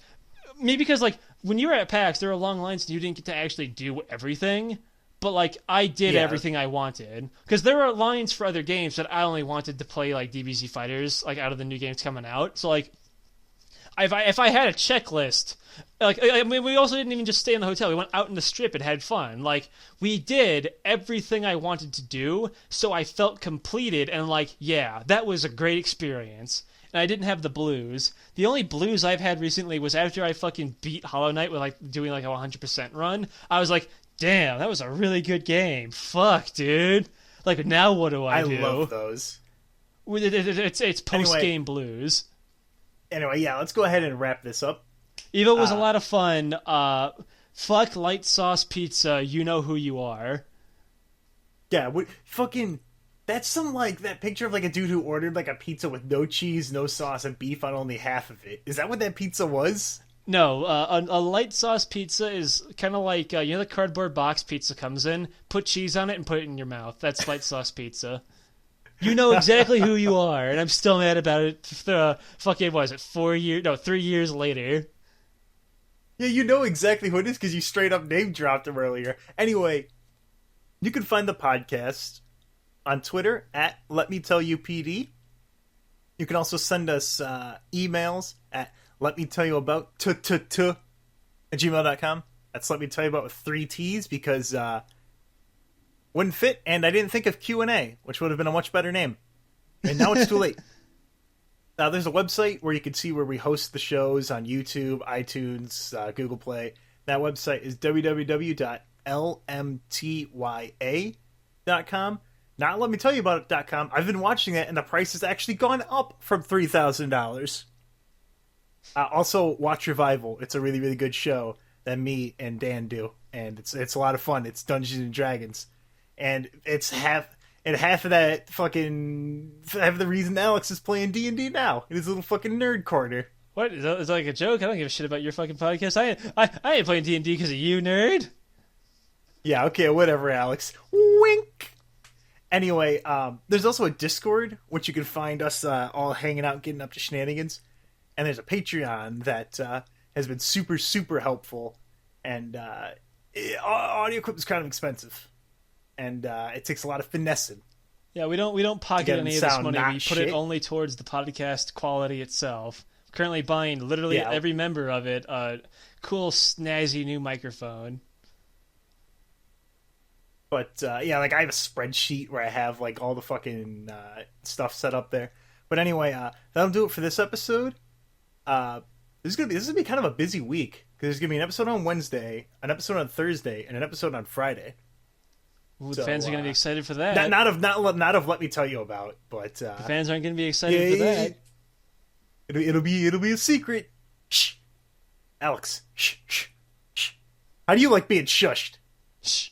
maybe because like when you were at PAX, there were long lines and you didn't get to actually do everything. But like I did everything I wanted because there were lines for other games that I only wanted to play like DBZ Fighters like out of the new games coming out. So like if I had a checklist. Like, I mean, we also didn't even just stay in the hotel. We went out in the strip and had fun. Like, we did everything I wanted to do, so I felt completed and like, yeah, that was a great experience. And I didn't have the blues. The only blues I've had recently was after I fucking beat Hollow Knight with like doing like a 100% run. I was like, damn, that was a really good game. Fuck, dude. Like, now what do I do? I love those. It's post-game blues. Anyway, yeah, let's go ahead and wrap this up. Evo was a lot of fun. Fuck light sauce pizza. You know who you are. Yeah, that's some like that picture of like a dude who ordered like a pizza with no cheese, no sauce, and beef on only half of it. Is that what that pizza was? No, a light sauce pizza is kind of like the cardboard box pizza comes in. Put cheese on it and put it in your mouth. That's light sauce pizza. You know exactly who you are, and I'm still mad about it. Fucking, what is it? 3 years later. Yeah, you know exactly who it is because you straight up name dropped him earlier. Anyway, you can find the podcast on Twitter at LetMeTellYouPD. You can also send us emails at letmetellyyouabout@gmail.com. That's letmetellyyouabout with 3 T's because wouldn't fit, and I didn't think of Q&A, which would have been a much better name. And now it's too late. There's a website where you can see where we host the shows on YouTube, iTunes, Google Play. That website is www.lmtya.com. Not letmetellyyouabout.com. I've been watching it, and the price has actually gone up from $3,000. Also, watch Revival. It's a really, really good show that me and Dan do, and it's a lot of fun. It's Dungeons and Dragons, and it's half of that fucking half of the reason Aleks is playing D&D now in his little fucking nerd corner. What is that like a joke? I don't give a shit about your fucking podcast. I ain't playing D&D because of you, nerd. Yeah, okay, whatever, Aleks. Wink. Anyway, there's also a Discord which you can find us all hanging out, getting up to shenanigans, and there's a Patreon that has been super, super helpful, and audio equipment is kind of expensive. and it takes a lot of finessing. Yeah, we don't pocket get any it of this sound money. not We put it shit. only towards the podcast quality itself. Currently buying literally Yeah. every member of it a cool snazzy new microphone. But yeah, like I have a spreadsheet where I have like all the fucking stuff set up there. But anyway, that'll do it for this episode. This is gonna be kind of a busy week because there's gonna be an episode on Wednesday, an episode on Thursday, and an episode on Friday. Ooh, the So, fans are going to be excited for that. Not of let me tell you about, but The fans aren't going to be excited for that. It'll be a secret. Shh, Alex. Shh, shh, shh. How do you like being shushed? Shh.